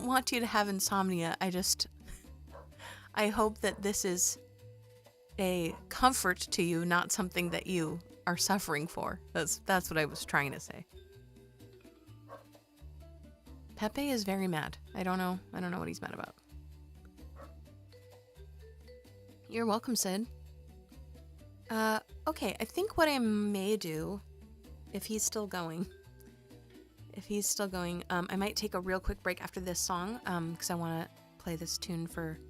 want you to have insomnia. I hope that this is a comfort to you, not something that you are suffering for. That's what I was trying to say. Pepe is very mad. I don't know what he's mad about. You're welcome, Sid. Okay, I think what I may do, if he's still going, I might take a real quick break after this song, because I want to play this tune for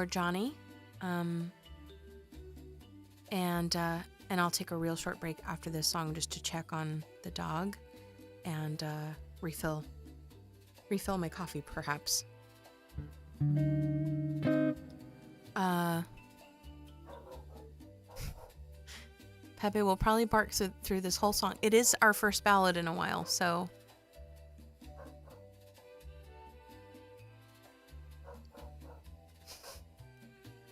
Johnny, and I'll take a real short break after this song just to check on the dog, and refill my coffee, perhaps. Pepe will probably bark through this whole song. It is our first ballad in a while, so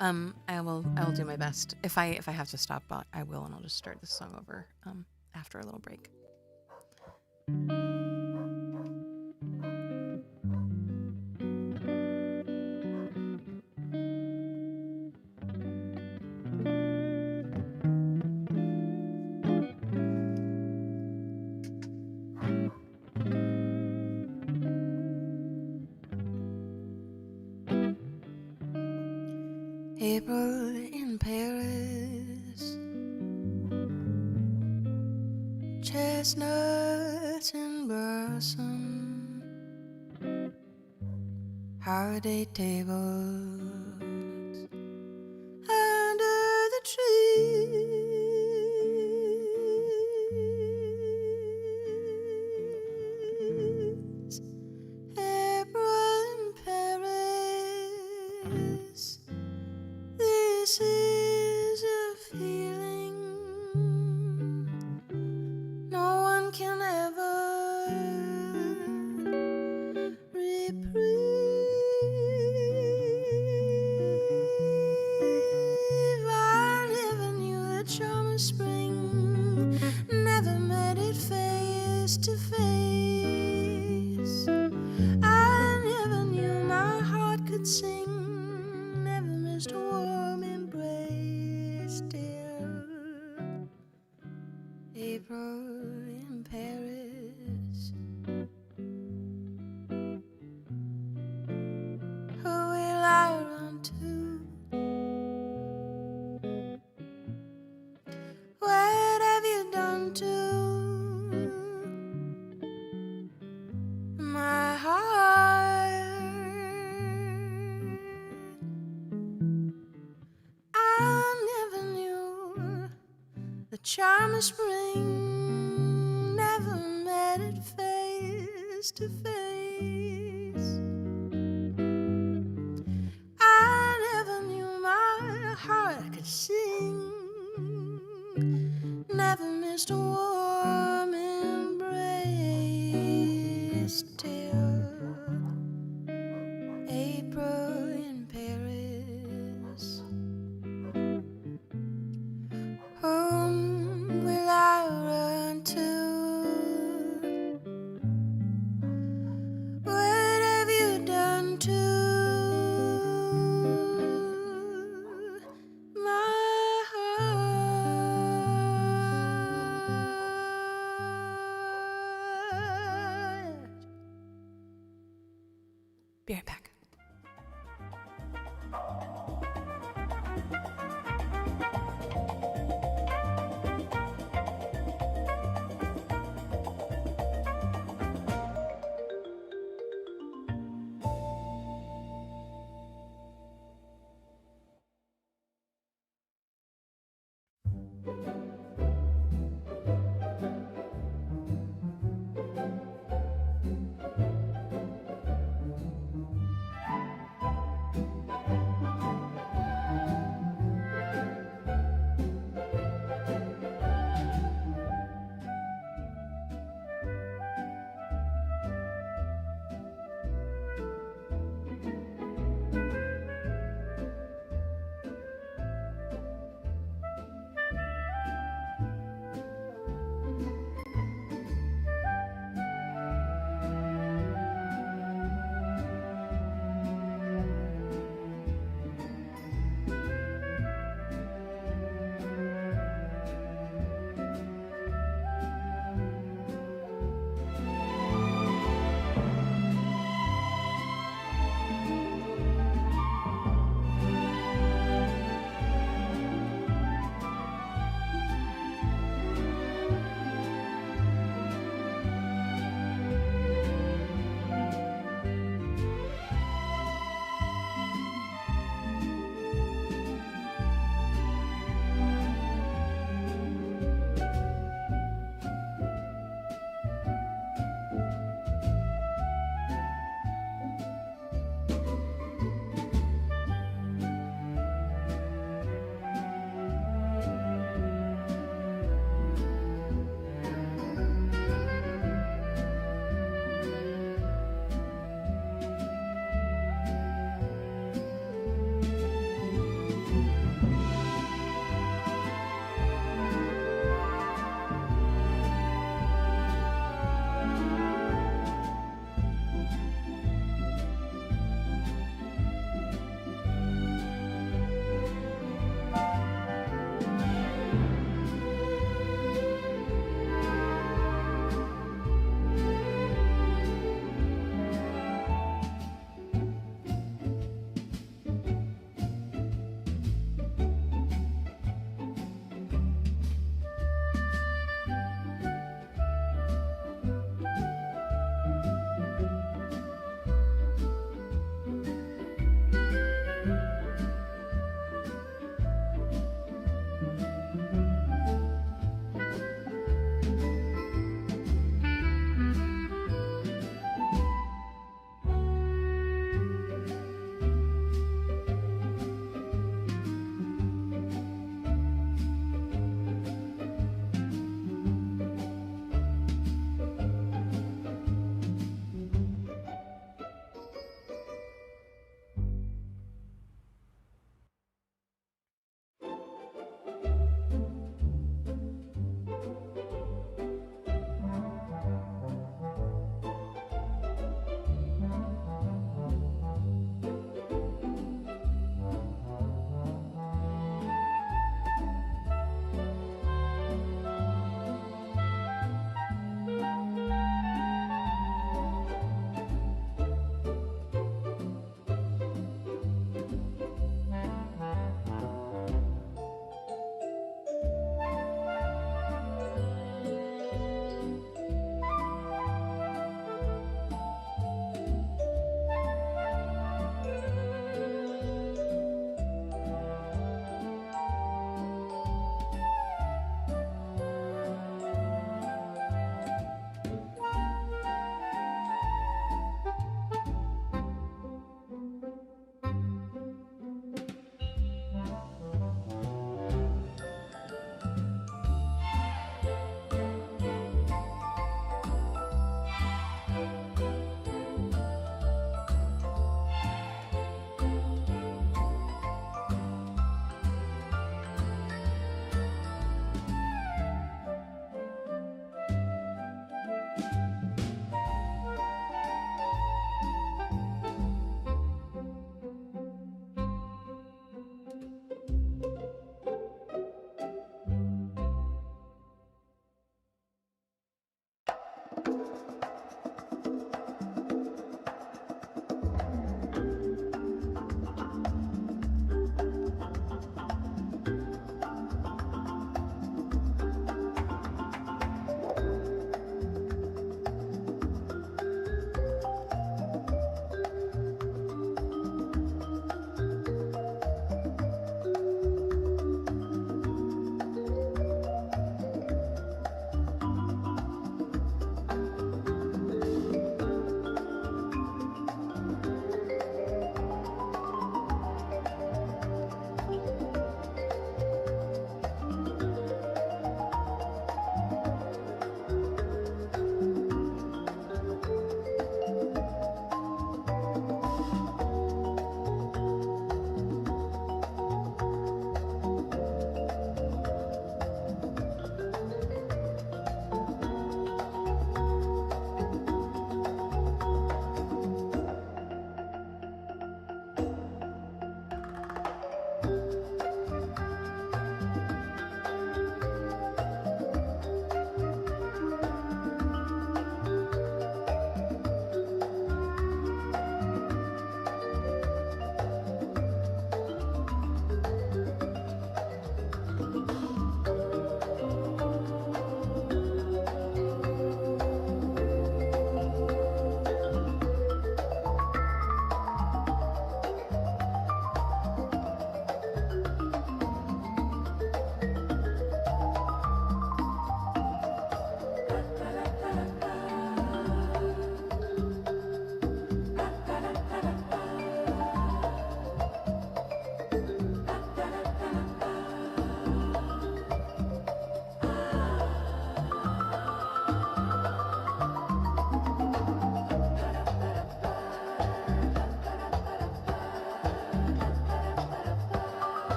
I will do my best. If I have to stop, I will, and I'll just start this song over after a little break. April in Paris, chestnuts in blossom, holiday tables under the trees. April in Paris, this is a feeling no one can ever reprieve. I never knew the charm of spring, never met it face to face. I never knew my heart could sing, never missed a warm embrace till April in Paris. Who will I run to? What have you done to my heart? I never knew the charm of spring, never met it face to face. I never knew my heart could sing, never missed a warm embrace till April in Paris. Whom will I run to? What have you done to my heart? Be right back.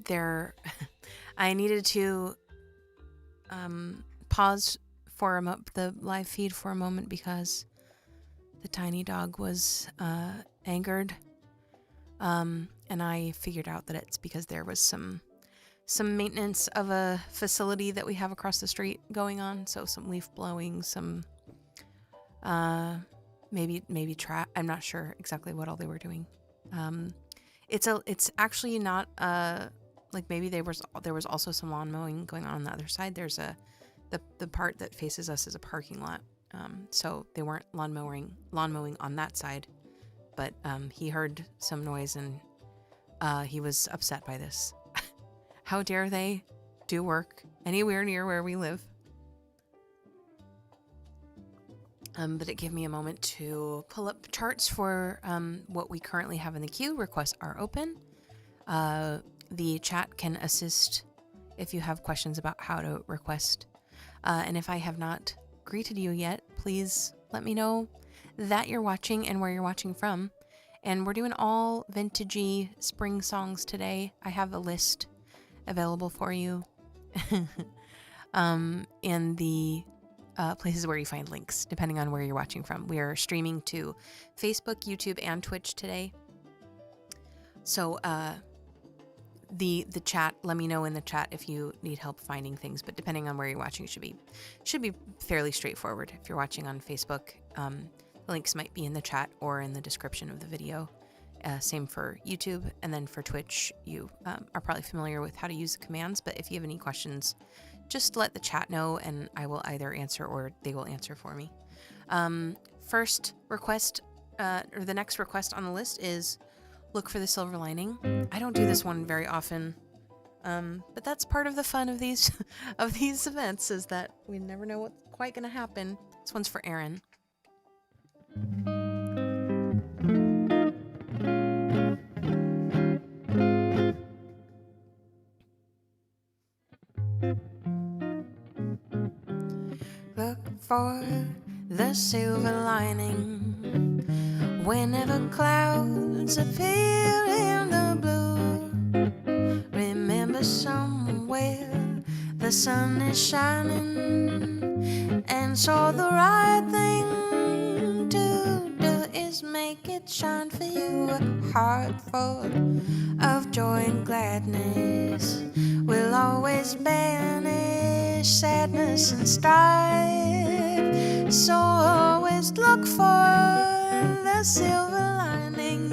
There, I needed to pause for the live feed for a moment because the tiny dog was angered, and I figured out that it's because there was some maintenance of a facility that we have across the street going on. So some leaf blowing, some maybe I'm not sure exactly what all they were doing. It's actually not like maybe there was also some lawn mowing going on the other side. There's the part that faces us is a parking lot. So they weren't lawn mowing on that side, but he heard some noise and he was upset by this. How dare they do work anywhere near where we live? But it gave me a moment to pull up charts for what we currently have in the queue. Requests are open. The chat can assist if you have questions about how to request. And if I have not greeted you yet, please let me know that you're watching and where you're watching from. And we're doing all vintagey spring songs today. I have a list available for you in the places where you find links, depending on where you're watching from. We are streaming to Facebook, YouTube, and Twitch today. So the chat, let me know in the chat if you need help finding things, but depending on where you're watching, it should be fairly straightforward. If you're watching on Facebook, the links might be in the chat or in the description of the video. Same for YouTube, and then for Twitch, you are probably familiar with how to use the commands, but if you have any questions, just let the chat know and I will either answer or they will answer for me. First request, or the next request on the list is Look for the Silver Lining. I don't do this one very often, but that's part of the fun of these events, is that we never know what's quite going to happen. This one's for Aaron. Look for the silver lining whenever clouds appear in the blue. Remember, somewhere the sun is shining, and so the right thing to do is make it shine for you. A heart full of joy and gladness will always banish sadness and strife. So always look for the silver lining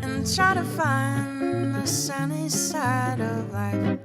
and try to find the sunny side of life.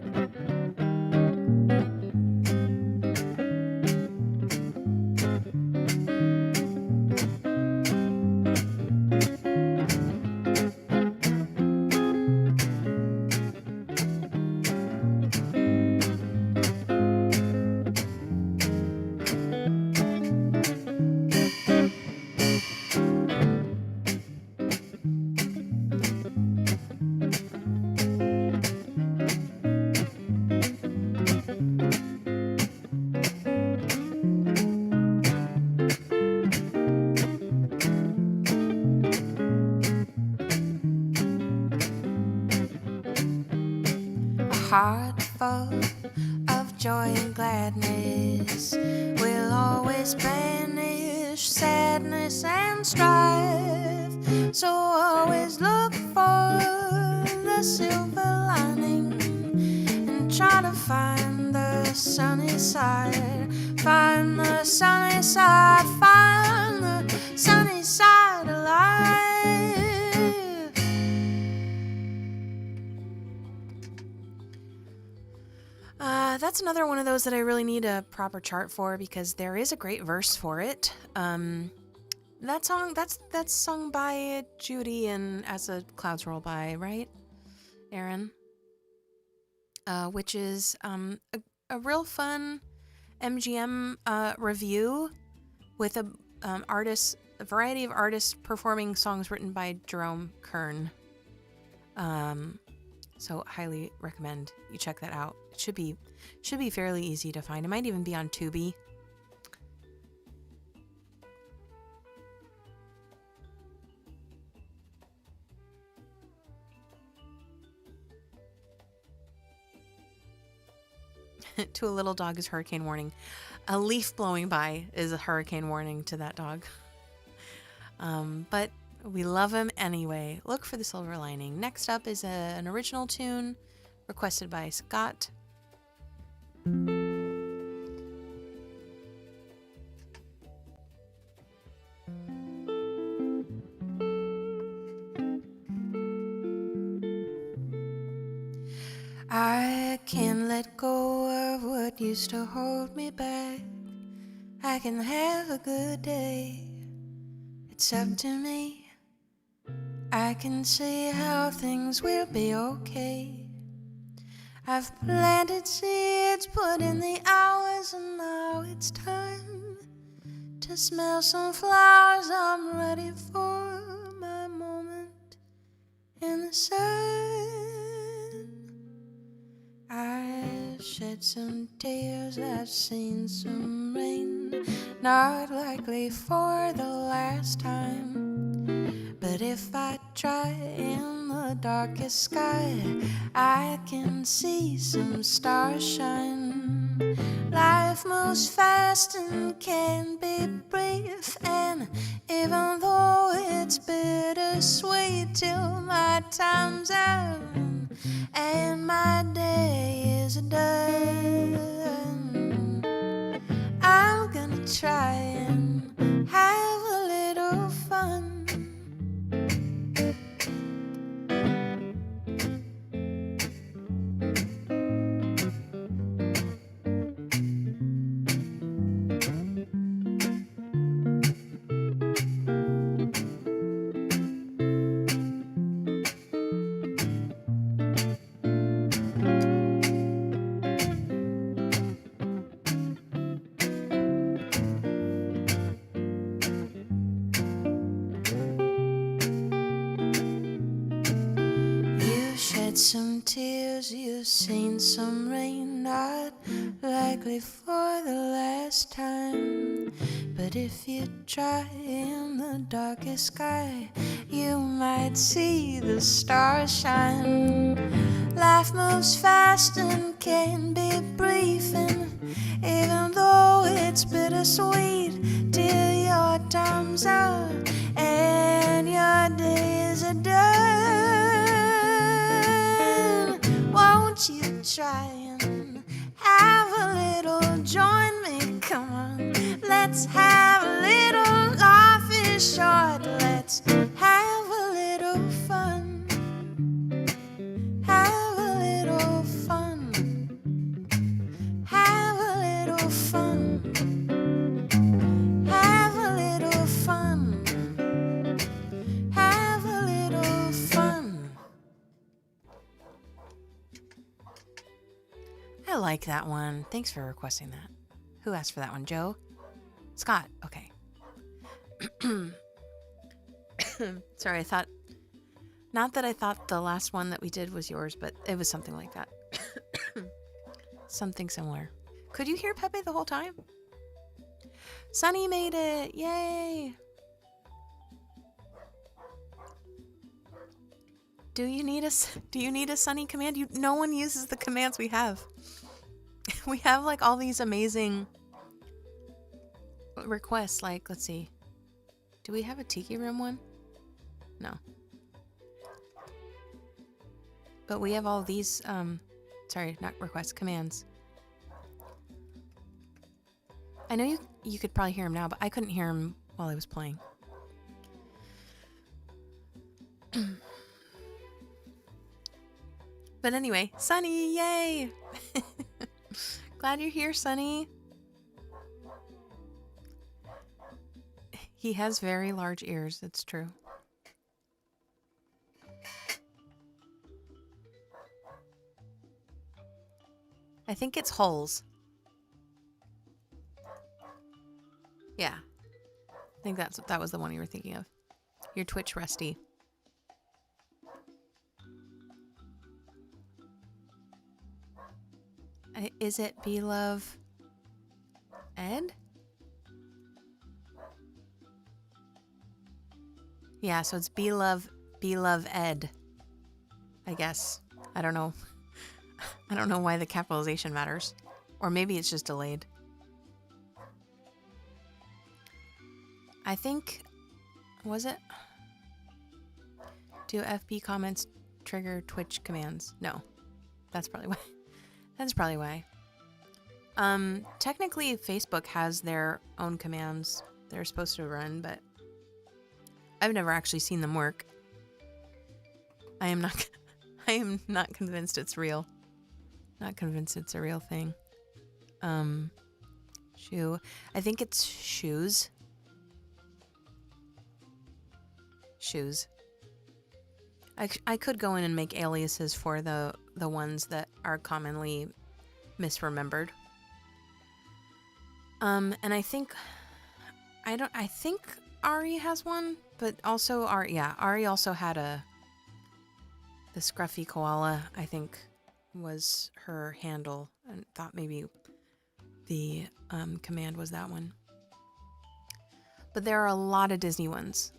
Heart full of joy and gladness will always banish sadness and strife. So always look for the silver lining and try to find the sunny side. Find the sunny side, find the sunny side of life. That's another one of those that I really need a proper chart for, because there is a great verse for it. That song, that's sung by Judy and As the Clouds Roll By, right, Aaron? Which is a real fun MGM review with a variety of artists performing songs written by Jerome Kern. So highly recommend you check that out. It should be fairly easy to find. It might even be on Tubi. to a little dog is hurricane warning. A leaf blowing by is a hurricane warning to that dog. But we love him anyway. Look for the silver lining. Next up is an original tune requested by Scott. I can't let go of what used to hold me back. I can have a good day. It's up to me. I can see how things will be okay. I've planted seeds, put in the hours, and now it's time to smell some flowers. I'm ready for my moment in the sun. I've shed some tears, I've seen some rain, not likely for the last time. But if I try in the darkest sky, I can see some stars shine. Life moves fast and can be brief, and even though it's bittersweet till my time's out and my day is done, I'm gonna try and have a little fun. Some tears, you've seen some rain, not likely for the last time. But if you try in the darkest sky, you might see the stars shine. Life moves fast and can be brief, and even though it's bittersweet till your time's out and your days are done, won't you try and have a little, join me, come on. Let's have a little, life is short, let's have a little fun. Have a little fun. Have a little fun. Have a little fun. Have a little fun. I like that one. Thanks for requesting that. Who asked for that one? Joe? Scott. Okay. Sorry, not that I thought the last one that we did was yours, but it was something like that. Something similar. Could you hear Pepe the whole time? Sunny made it. Yay. Do you need a Sunny command? No one uses the commands we have. We have like all these amazing requests. Like, let's see. Do we have a Tiki Room one? No. But we have all these, sorry, not requests, commands. I know you could probably hear him now, but I couldn't hear him while I was playing. But anyway, Sunny, yay! Glad you're here, Sunny. He has very large ears, that's true. I think it's holes. Yeah. I think that was the one you were thinking of. Your Twitch Rusty. Is it Be-Love Ed? Yeah, so it's Be-Love Ed. I guess. I don't know. I don't know why the capitalization matters. Or maybe it's just delayed. I think, was it? Do FB comments trigger Twitch commands? No. That's probably why. That's probably why. Technically Facebook has their own commands they're supposed to run, but I've never actually seen them work. I am not convinced it's real. Not convinced it's a real thing. Shoe. I think it's shoes. Shoes. I could go in and make aliases for the ones that are commonly misremembered. And I think Ari has one, but also Ari also had the scruffy koala, I think was her handle, and thought maybe the command was that one. But there are a lot of Disney ones.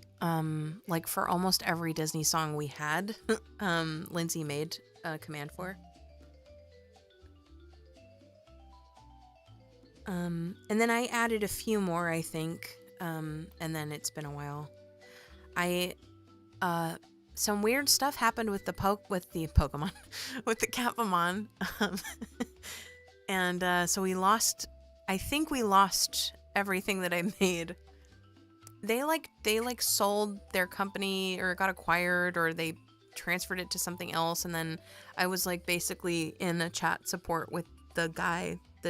Like for almost every Disney song we had, Lindsay made a command for. And then I added a few more, I think, and then it's been a while. Some weird stuff happened with the Pokemon, with the Capamon, and so I think we lost everything that I made. They sold their company, or got acquired, or they transferred it to something else, and then I was like basically in a chat support with the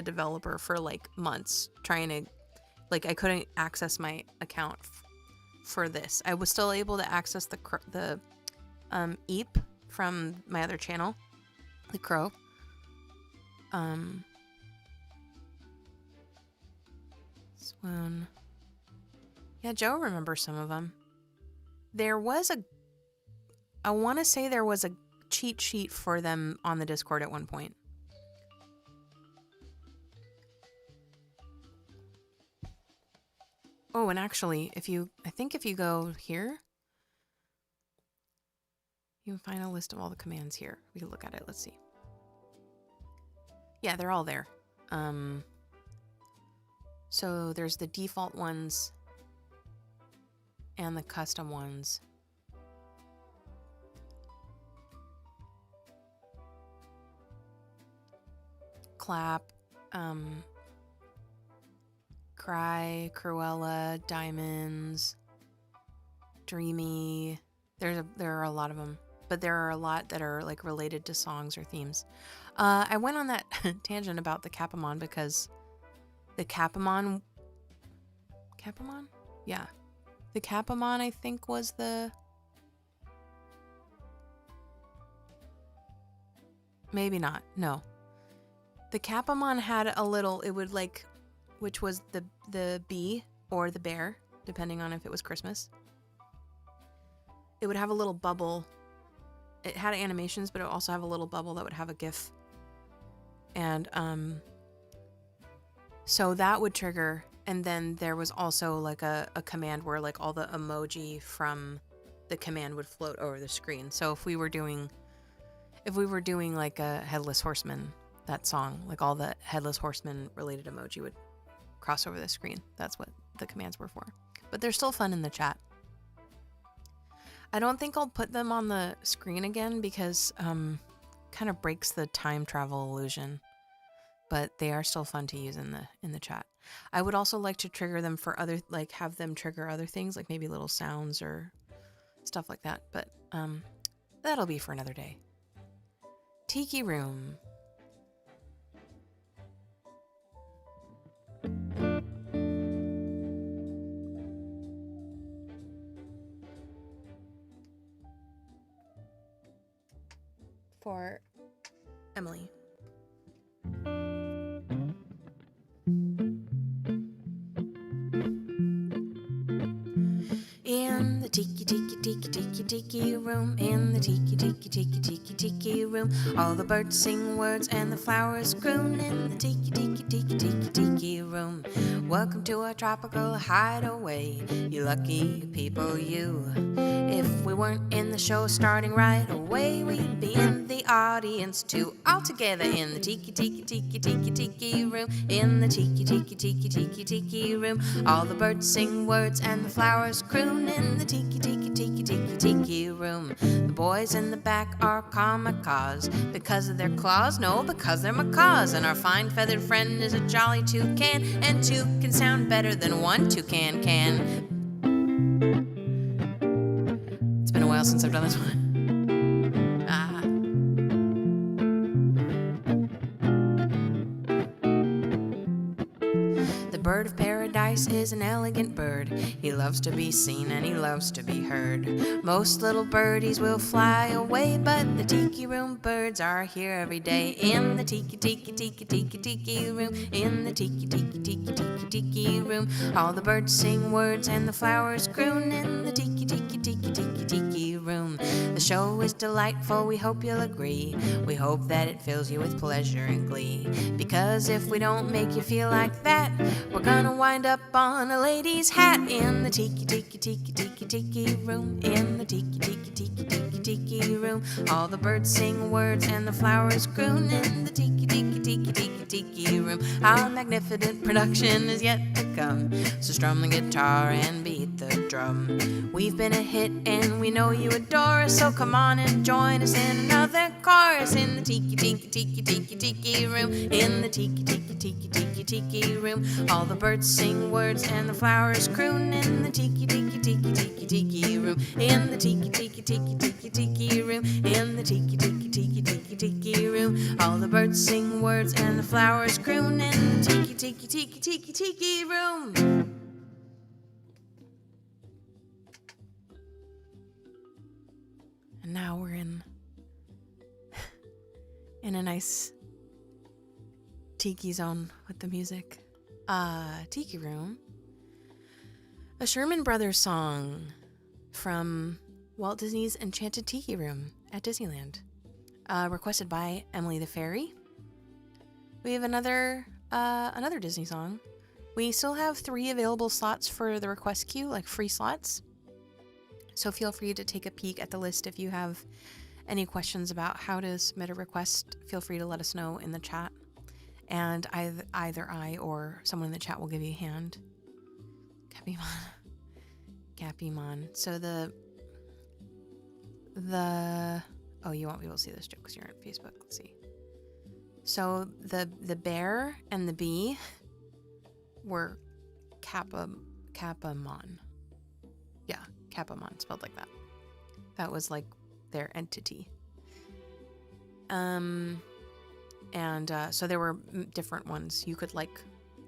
developer for like months, trying to, like, I couldn't access my account for this. I was still able to access the Eep from my other channel, the Crow. Swoon. Yeah, Joe remembers some of them. I want to say there was a cheat sheet for them on the Discord at one point. Oh, and actually, I think if you go here, you can find a list of all the commands here. We can look at it. Let's see. Yeah, they're all there. So there's the default ones and the custom ones. Clap, Cry, Cruella, Diamonds, Dreamy. There are a lot of them, but there are a lot that are like related to songs or themes. I went on that tangent about the Capamon because the Capamon? Yeah. The Capamon, I think, was the... Maybe not. No. The Capamon had a little... It would like... Which was the bee or the bear, depending on if it was Christmas. It would have a little bubble. It had animations, but it would also have a little bubble that would have a GIF. And so that would trigger, and then there was also like a command where like all the emoji from the command would float over the screen. So if we were doing like a Headless Horseman, that song, like all the Headless Horseman related emoji would cross over the screen. That's what the commands were for. But they're still fun in the chat. I don't think I'll put them on the screen again because kind of breaks the time travel illusion. But they are still fun to use in the chat. I would also like to trigger them for other, like have them trigger other things, like maybe little sounds or stuff like that. But that'll be for another day. Tiki Room. For Emily. In the tiki room, in the tiki room, all the birds sing words and the flowers croon in the tiki room. Welcome to our tropical hideaway, you lucky people, you. If we weren't in the show starting right away, we'd be in the audience too, all together in the tiki tiki tiki tiki tiki room. In the tiki tiki tiki tiki tiki room, all the birds sing words and the flowers croon. In the tiki tiki tiki tiki tiki room, the boys in the back are kamikaze because of their claws, no, because they're macaws. And our fine feathered friend is a jolly toucan, and two can sound better than one toucan can. It's been a while since I've done this one. The bird of paradise is an elegant bird. He loves to be seen and he loves to be heard. Most little birdies will fly away, but the tiki room birds are here every day. In the tiki tiki tiki tiki tiki room, in the tiki tiki tiki tiki tiki room, all the birds sing words and the flowers croon. In the tiki tiki tiki tiki tiki room, the show is delightful, we hope you'll agree. We hope that it fills you with pleasure and glee, because if we don't make you feel like that, we're gonna wind up on a lady's hat. In the tiki tiki tiki tiki tiki room, in the tiki tiki tiki tiki tiki room, all the birds sing words and the flowers croon. In the tiki tiki tiki tiki tiki room, our magnificent production is yet to come, so strum the guitar and beat the drum. We've been a hit and we know you adore us, so come on and join us in another chorus. In the tiki tiki tiki tiki tiki room, in the tiki tiki tiki tiki tiki room, all the birds sing words and the flowers croon. In the tiki tiki tiki tiki tiki room, in the tiki tiki tiki tiki tiki room, in the tiki tiki tiki tiki tiki room, all the birds sing words and the flowers croon. In the tiki tiki tiki tiki tiki room. And now we're in a nice tiki zone with the music. Tiki Room, a Sherman Brothers song from Walt Disney's Enchanted Tiki Room at Disneyland, requested by Emily the Fairy. We have another Disney song. We still have 3 available slots for the request queue, like free slots. So feel free to take a peek at the list. If you have any questions about how to submit a request, feel free to let us know in the chat, and either I or someone in the chat will give you a hand. Capimon. So the oh, you won't be able to see this joke because you're on Facebook. Let's see. So the bear and the bee were Capimon. Yeah, Capimon, spelled like that. That was like their entity. So there were different ones. You could like,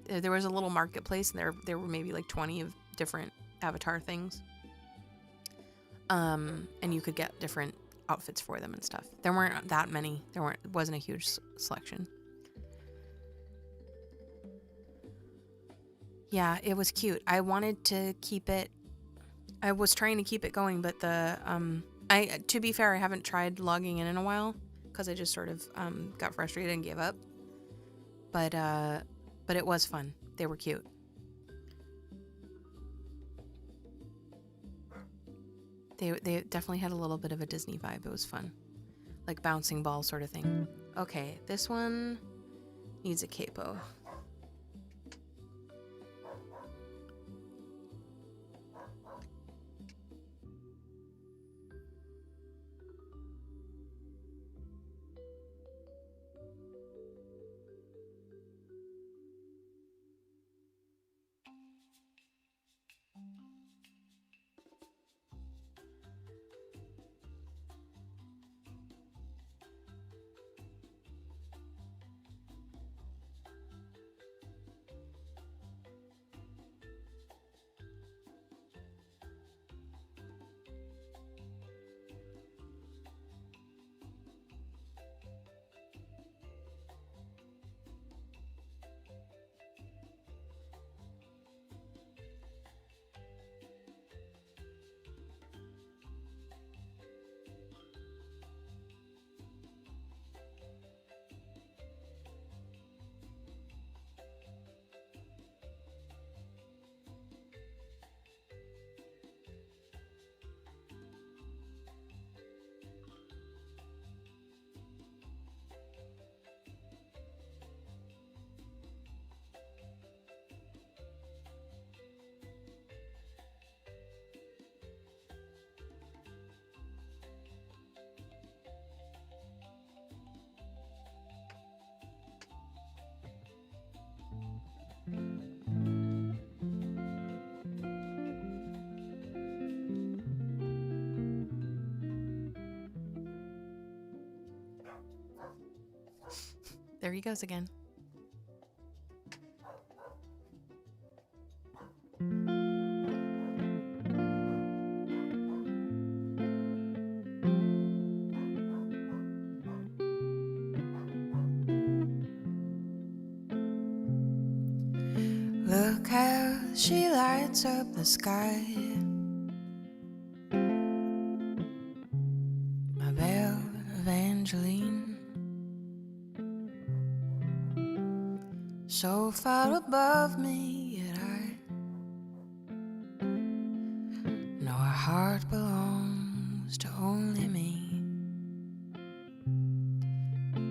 there was a little marketplace, and there were maybe like 20 of different avatar things. And you could get different outfits for them and stuff. There weren't that many. It wasn't a huge selection. Yeah, it was cute. I wanted to keep it. I was trying to keep it going, but to be fair, I haven't tried logging in a while because I just sort of got frustrated and gave up. But it was fun. They were cute. They definitely had a little bit of a Disney vibe. It was fun, like bouncing ball sort of thing. Okay, this one needs a capo. There he goes again. Look how she lights up the sky, my belle Evangeline, so far above me, yet I know her heart belongs to only me.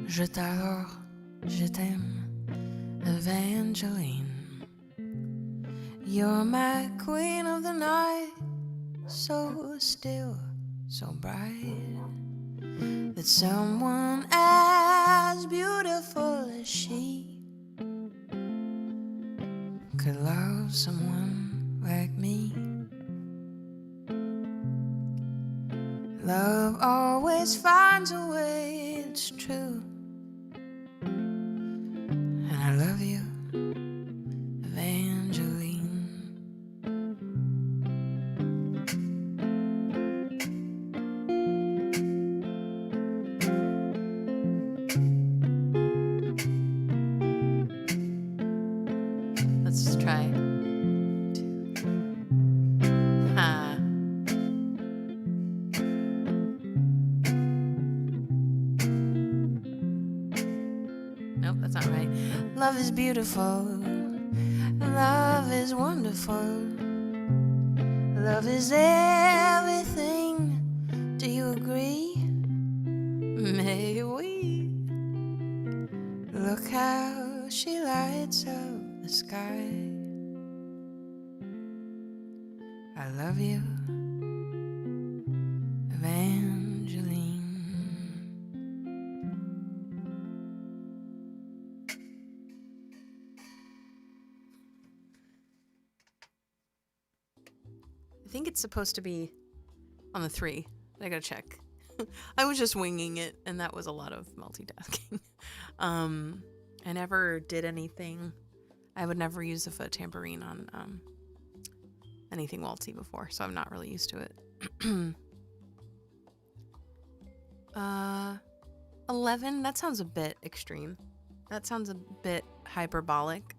Je t'adore, je t'aime, Evangeline. You're my queen of the night, so still, so bright, that someone as beautiful as she could love someone like me. Love always finds a way, it's true, and I love you, Evangeline. Let's try. Ha. Nope, that's not right. Love is beautiful. Love is wonderful. Love is everything. Do you agree? May we? Look how she lights up the sky. I love you, Evangeline. I think it's supposed to be on the 3. I gotta check. I was just winging it, and that was a lot of multitasking. I never did anything. I would never use a foot tambourine on anything waltzy before, so I'm not really used to it. 11? That sounds a bit extreme. That sounds a bit hyperbolic.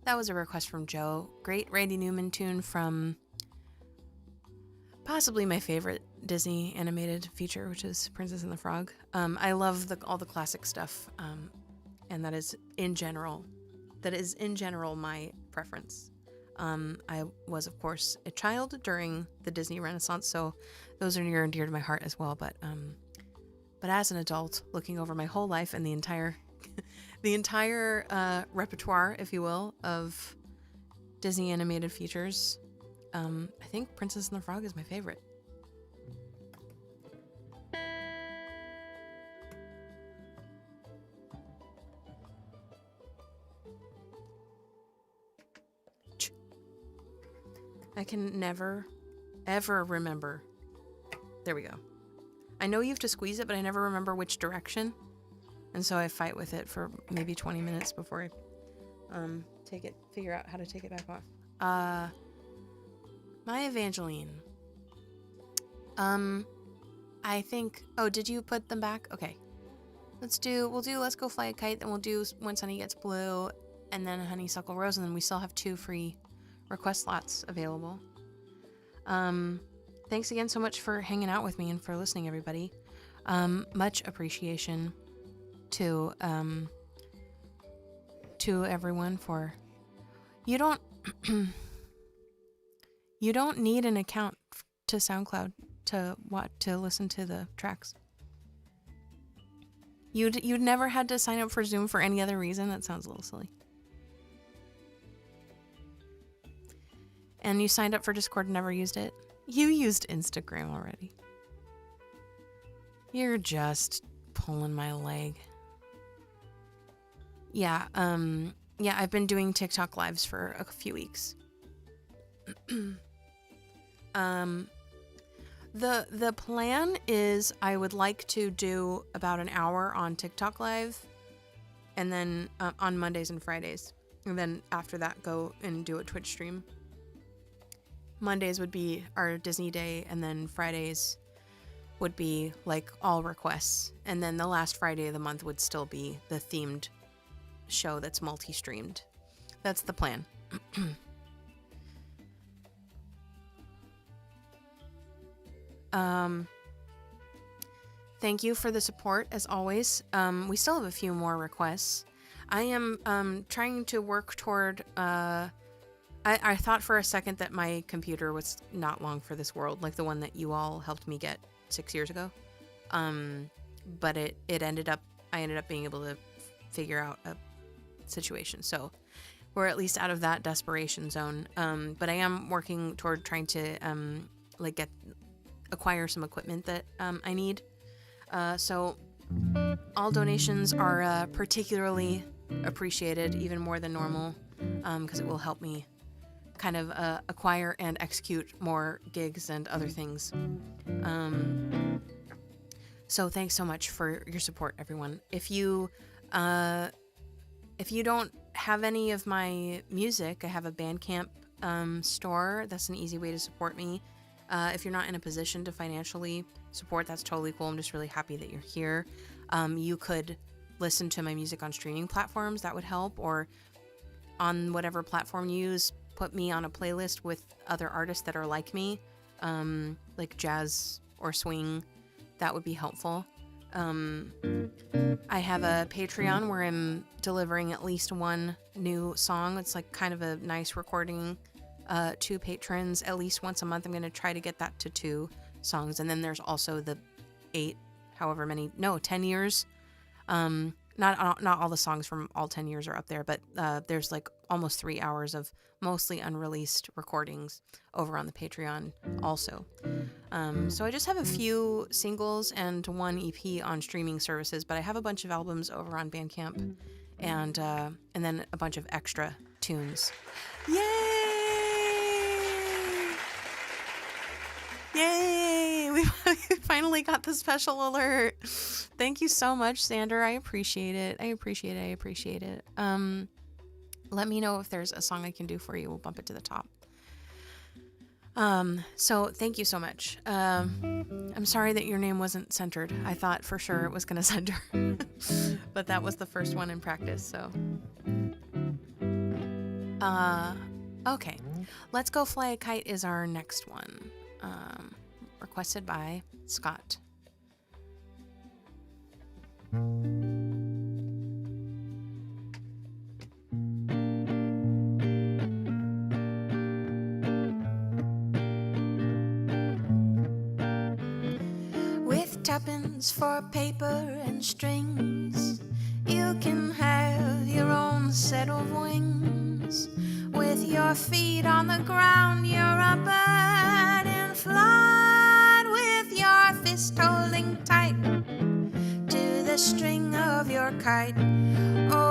That was a request from Joe. Great Randy Newman tune from possibly my favorite Disney animated feature, which is Princess and the Frog. I love all the classic stuff, and that is in general my preference. I was, of course, a child during the Disney Renaissance, so those are near and dear to my heart as well. But as an adult, looking over my whole life and the entire repertoire, if you will, of Disney animated features, I think Princess and the Frog is my favorite. I can never, ever remember. There we go. I know you have to squeeze it, but I never remember which direction. And so I fight with it for maybe 20 minutes before I figure out how to take it back off. My Evangeline. I think, did you put them back? Okay. Let's do Let's Go Fly a Kite, then we'll do When Sunny Gets Blue, and then Honeysuckle Rose, and then we still have 2 free request slots available. Thanks again so much for hanging out with me and for listening, everybody. Much appreciation to everyone for... You don't need an account to SoundCloud to listen to the tracks. You'd never had to sign up for Zoom for any other reason. That sounds a little silly. And you signed up for Discord and never used it. You used Instagram already. You're just pulling my leg. Yeah, I've been doing TikTok lives for a few weeks. The plan is I would like to do about an hour on TikTok live and then on Mondays and Fridays. And then after that, go and do a Twitch stream. Mondays would be our Disney day, and then Fridays would be like all requests. And then the last Friday of the month would still be the themed show that's multi-streamed. That's the plan. Thank you for the support, as always. We still have a few more requests. I am trying to work toward... I thought for a second that my computer was not long for this world, like the one that you all helped me get 6 years ago. But I ended up being able to figure out a situation. So we're at least out of that desperation zone. But I am working toward trying to acquire some equipment that I need. So all donations are particularly appreciated, even more than normal, because it will help me kind of acquire and execute more gigs and other things. So thanks so much for your support, everyone. If you don't have any of my music, I have a Bandcamp store. That's an easy way to support me. If you're not in a position to financially support, that's totally cool. I'm just really happy that you're here. You could listen to my music on streaming platforms. That would help. Or on whatever platform you use, put me on a playlist with other artists that are like me, like jazz or swing. That would be helpful. I have a Patreon where I'm delivering at least one new song. It's like kind of a nice recording to patrons at least once a month. I'm going to try to get that to 2 songs. And then there's also the 10 years. Not all the songs from all 10 years are up there, but there's like almost 3 hours of mostly unreleased recordings over on the Patreon also. So I just have a few singles and 1 EP on streaming services, but I have a bunch of albums over on Bandcamp and then a bunch of extra tunes. Yay! Yay! We finally got the special alert. Thank you so much, Sander. I appreciate it. Let me know if there's a song I can do for you. We'll bump it to the top. So thank you so much. I'm sorry that your name wasn't centered. I thought for sure it was going to center, but that was the first one in practice. So, okay. Let's Go Fly a Kite is our next one. Requested by Scott. With tuppence for paper and strings, you can have your own set of wings. With your feet on the ground, you're a bird in flight. With your fist holding tight to the string of your kite. Oh,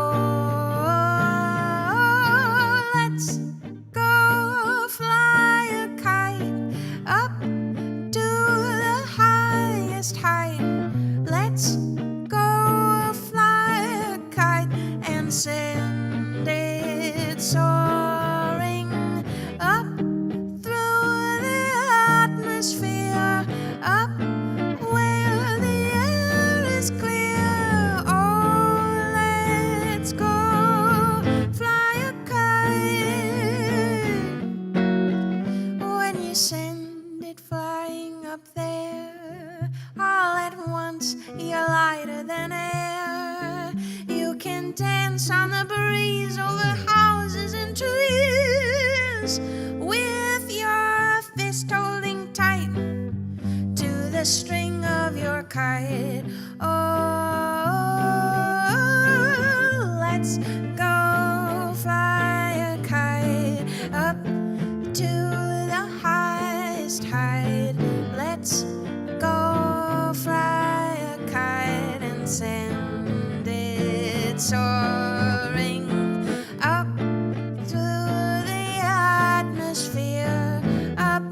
let's go fly a kite up to the highest height. Let's go fly a kite and send it soaring up through the atmosphere, up where the air is clear. Oh, let's go fly a kite. When you send it flying up there, all at once you're lighter than air. You can dance on the breeze over houses and trees, with your fist holding tight to the string of your kite. Oh, let's go fly a kite up to the highest height. Let's go fly a kite and send it soaring up through the atmosphere, up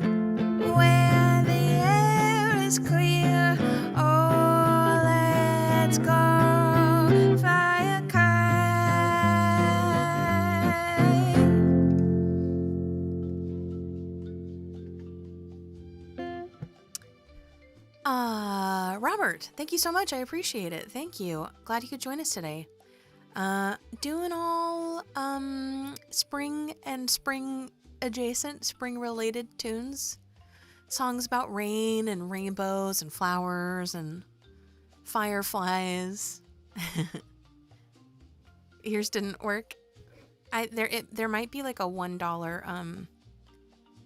where the air is clear. Oh, let's go fly a kite. Robert, thank you so much. I appreciate it. Thank you. Glad you could join us today. Doing all spring and spring adjacent, spring related tunes. Songs about rain and rainbows and flowers and fireflies. Yours didn't work. There might be like a $1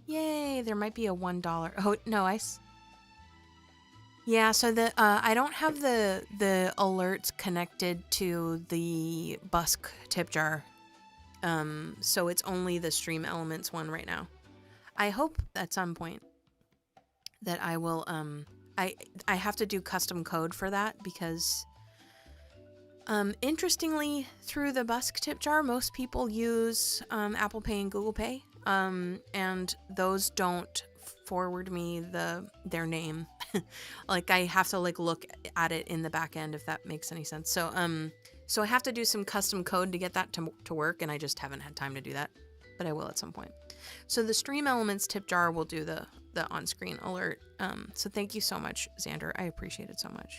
yay, there might be a $1. Oh no, yeah, so I don't have the alerts connected to the Busk tip jar. So it's only the Stream Elements one right now. I hope at some point that I will I have to do custom code for that because interestingly, through the Busk tip jar, most people use Apple Pay and Google Pay, and those don't forward me their name. Like I have to like look at it in the back end if that makes any sense. So so I have to do some custom code to get that to work, and I just haven't had time to do that, but I will at some point. So the Stream Elements tip jar will do the on-screen alert. So thank you so much, Xander. I appreciate it so much.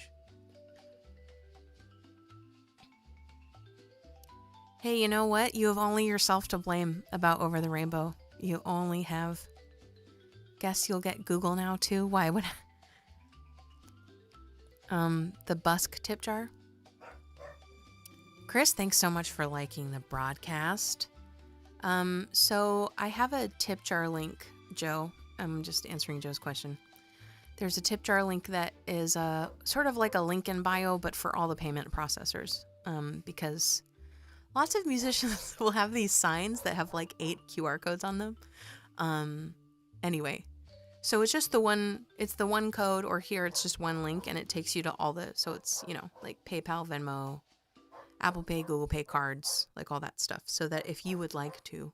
Hey, you know what? You have only yourself to blame about Over the Rainbow. You only have. Guess you'll get Google now too. Why would the Busk tip jar? Chris, thanks so much for liking the broadcast. So I have a tip jar link, Joe. I'm just answering Joe's question. There's a tip jar link that is sort of like a link in bio, but for all the payment processors. Because lots of musicians will have these signs that have like 8 QR codes on them. Anyway, so it's just the one code, or here it's just one link and it takes you to all so it's, like PayPal, Venmo, Apple Pay, Google Pay cards, like all that stuff. So that if you would like to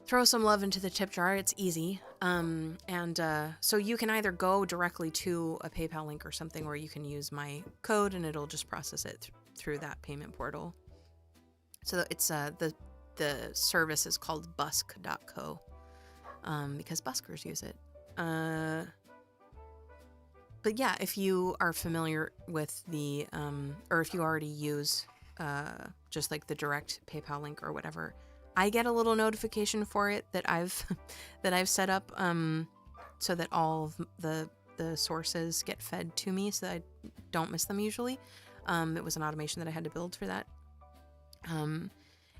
throw some love into the tip jar, it's easy. So you can either go directly to a PayPal link or something, or you can use my code and it'll just process it through that payment portal. So it's the service is called busk.co, because buskers use it. But yeah, if you are familiar with the or if you already use just like the direct PayPal link or whatever, I get a little notification for it that I've set up so that all of the sources get fed to me so that I don't miss them usually. It was an automation that I had to build for that.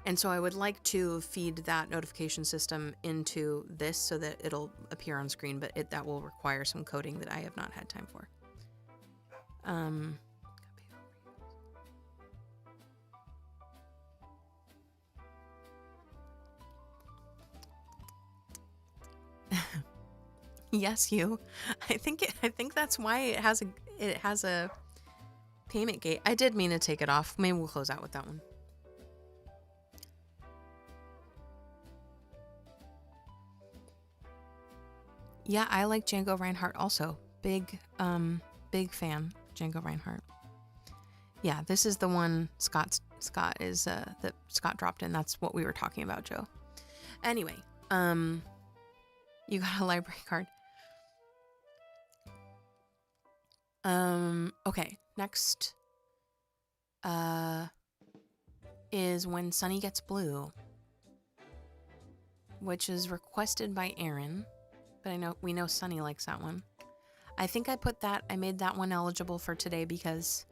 And so I would like to feed that notification system into this so that it'll appear on screen, but that will require some coding that I have not had time for. Yes, you. I think that's why it has a payment gate. I did mean to take it off. Maybe we'll close out with that one. Yeah, I like Django Reinhardt also. Big fan, Django Reinhardt. Yeah, this is the one Scott is that Scott dropped in. That's what we were talking about, Joe. Anyway, you got a library card. Okay, next is When Sunny Gets Blue, which is requested by Aaron. But we know Sunny likes that one. I think I made that one eligible for today because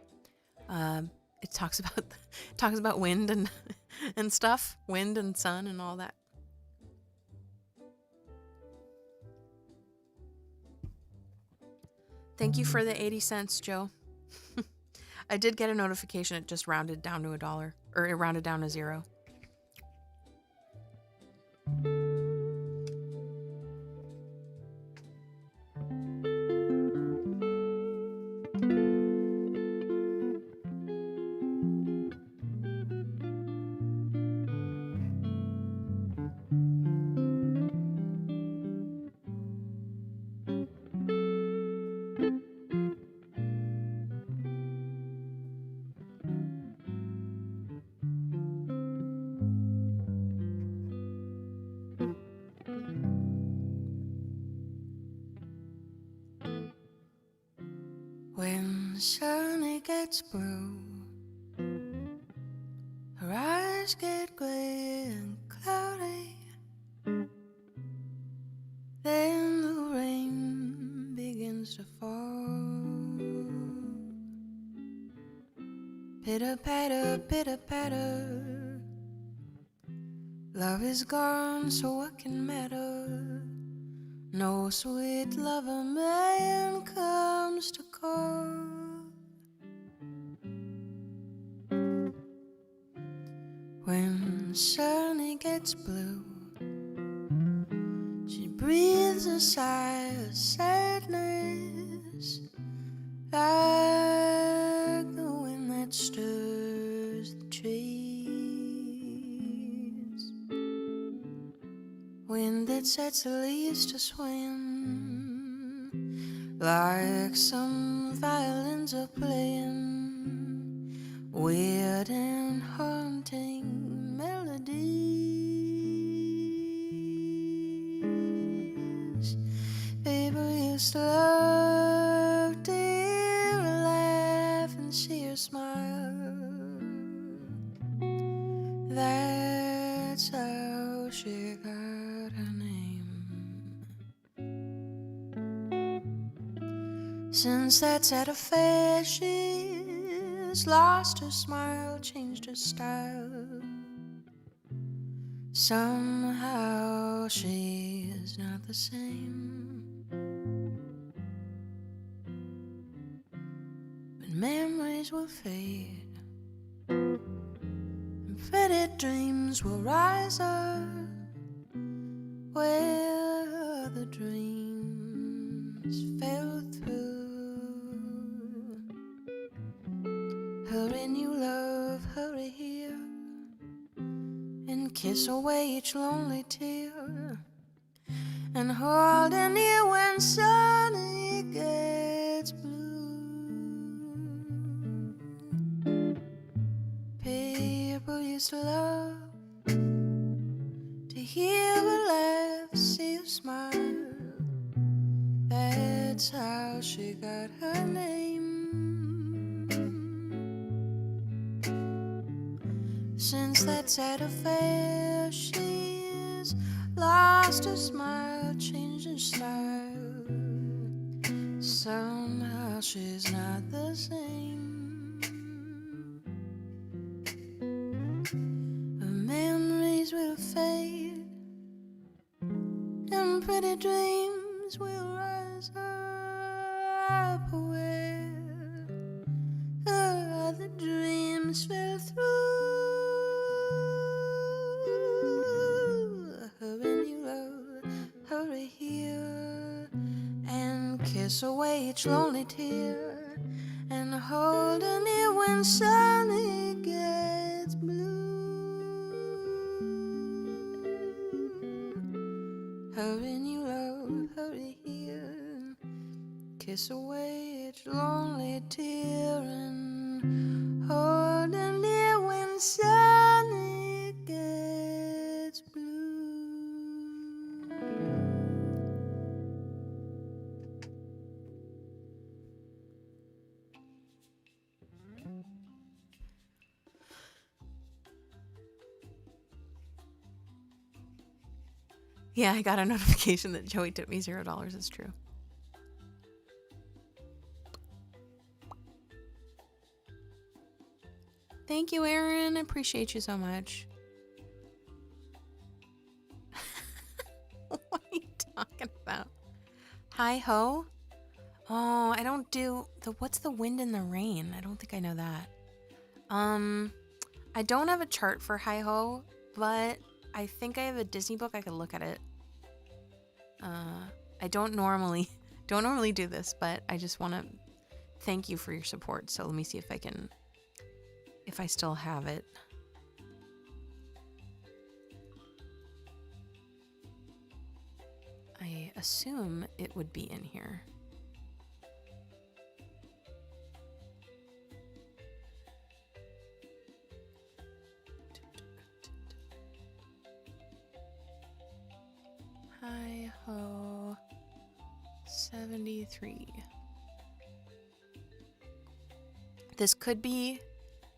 it talks about wind and stuff, wind and sun and all that. Thank you for the 80 cents, Joe. I did get a notification. It just rounded down to $1, or it rounded down to 0. When sunny gets blue, her eyes get gray and cloudy. Then the rain begins to fall. Pitter-patter, pitter-patter. Love is gone, so what can matter? No sweet lover man comes to call. When sunny gets blue, she breathes a sigh of sadness, like the wind that stirs the trees, wind that sets the leaves to swim, like some violins are playing weird and haunting melodies. People used to love to hear her laugh and see her smile. That's how she got her name. Since that's at a fair, she's lost her smile, changed her style. Somehow she is not the same. But memories will fade, and faded dreams will rise up where the dreams fell through. Hurry, new love, hurry here, and kiss away each lonely tear, and hold her near when sunny gets blue. People used to love to hear her laugh, see her smile. That's how she got her name. Since that's at a fair, she's lost her smile, changed her style. Somehow she's not the same. Her memories will fade, and pretty dreams will rise up where her other dreams fell through. Hurry, new love, hurry here, and kiss away each lonely tear, and hold her near when sunny gets blue. Hurry, new love, hurry here, kiss away each lonely tear, and hold her near when sunny gets blue. Yeah, I got a notification that Joey tipped me $0. It's true. Thank you, Aaron. I appreciate you so much. What are you talking about? Hi ho? Oh, I don't do the what's the wind and the rain? I don't think I know that. I don't have a chart for hi ho, but I think I have a Disney book. I could look at it. I don't normally do this, but I just want to thank you for your support. So let me see if I still have it. I assume it would be in here. Hi ho 73. This could be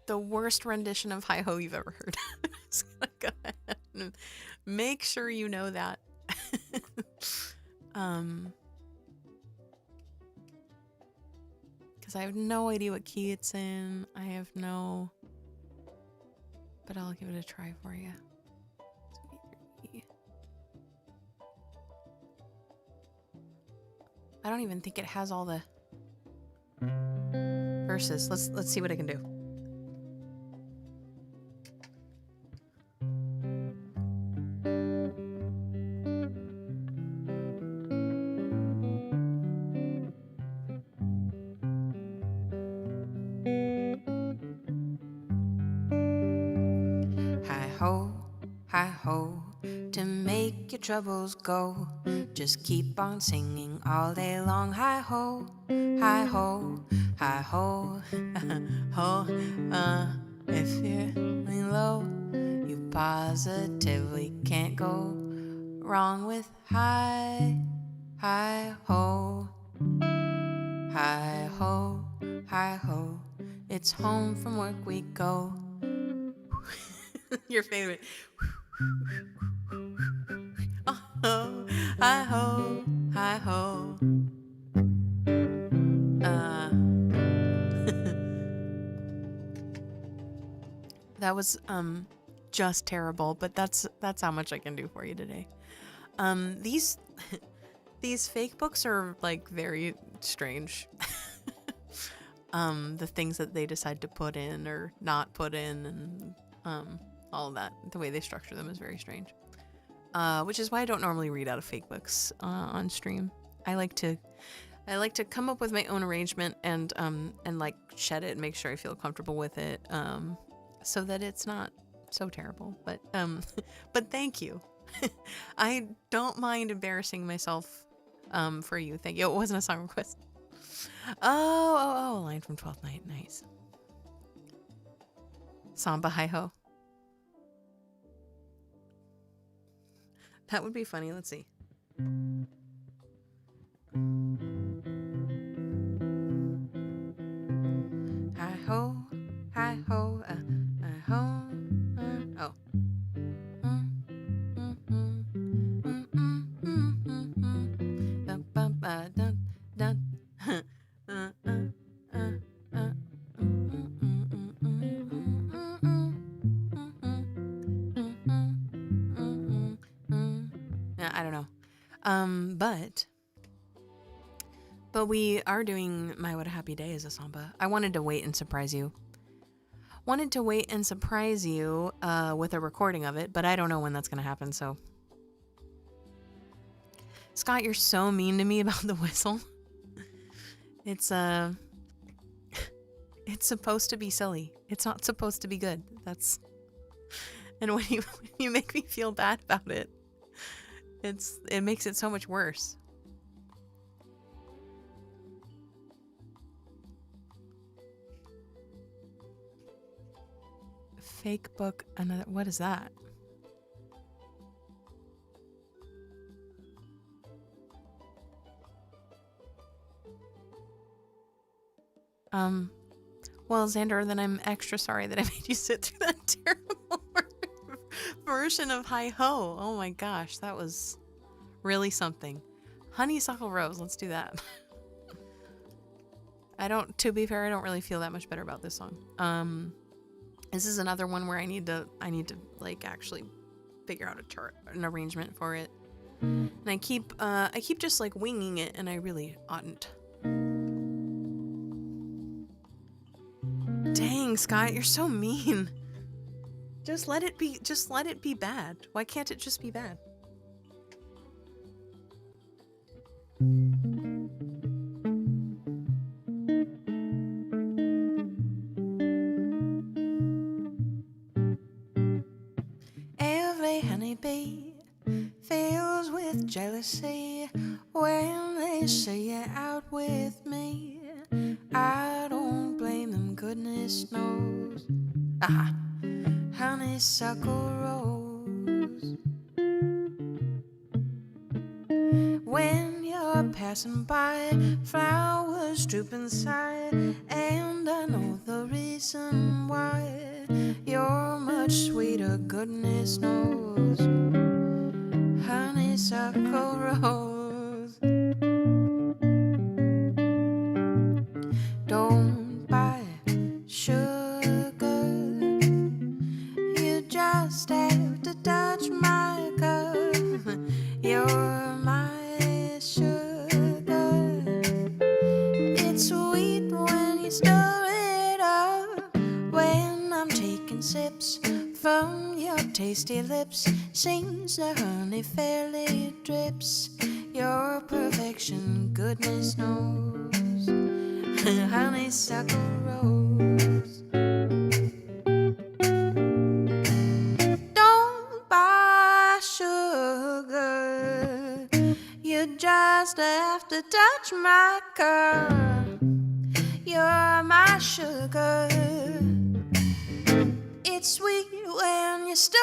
the worst rendition of Hi Ho you've ever heard. I'm just gonna go ahead and make sure you know that. Because I have no idea what key it's in. But I'll give it a try for you. I don't even think it has all the verses. Let's see what I can do. Hi ho, to make your troubles go. Just keep on singing all day long. Hi ho, hi ho, hi ho, ho. If you're feeling low, you positively can't go wrong with hi ho, hi ho, hi ho. It's home from work we go. Your favorite. Oh, hi ho, hi ho. That was just terrible, but that's how much I can do for you today. These fake books are like very strange. The things that they decide to put in or not put in, and all of that, the way they structure them is very strange. Which is why I don't normally read out of fake books on stream. I like to come up with my own arrangement and like shed it and make sure I feel comfortable with it, so that it's not so terrible. But but thank you. I don't mind embarrassing myself for you. Thank you. It wasn't a song request. Oh, a line from 12th Night. Nice. Samba hi ho. That would be funny. Let's see. Hi ho, hi ho, hi ho, oh. I don't know. But we are doing My What a Happy Day as a samba. I wanted to wait and surprise you. With a recording of it, but I don't know when that's going to happen, so. Scott, you're so mean to me about the whistle. It's supposed to be silly. It's not supposed to be good. And when you make me feel bad about it, it makes it so much worse. Fake book, another. What is that? Well, Xander, then I'm extra sorry that I made you sit through that terrible version of Hi Ho. Oh my gosh, that was really something. Honeysuckle Rose, let's do that. To be fair, I don't really feel that much better about this song. This is another one where I need to like actually figure out an arrangement for it. And I keep just like winging it, and I really oughtn't. Dang, Scott, you're so mean. Just let it be bad. Why can't it just be bad? Every honeybee fills with jealousy when they see you out with me. I don't blame them, goodness knows. Aha, honeysuckle rose. When you're passing by, flowers droop and sigh, and I know the reason why you're much sweeter, goodness knows. Honeysuckle rose. Don't buy sugar, you just have to touch my cup. You're my sugar. It's sweet when you stir it up. When I'm taking sips from your tasty lips, seems the honey fairly drips. Your perfection, goodness knows. Honeysuckle rose. Don't buy sugar, you just have to touch my cup. You're my sugar. It's sweet when you stir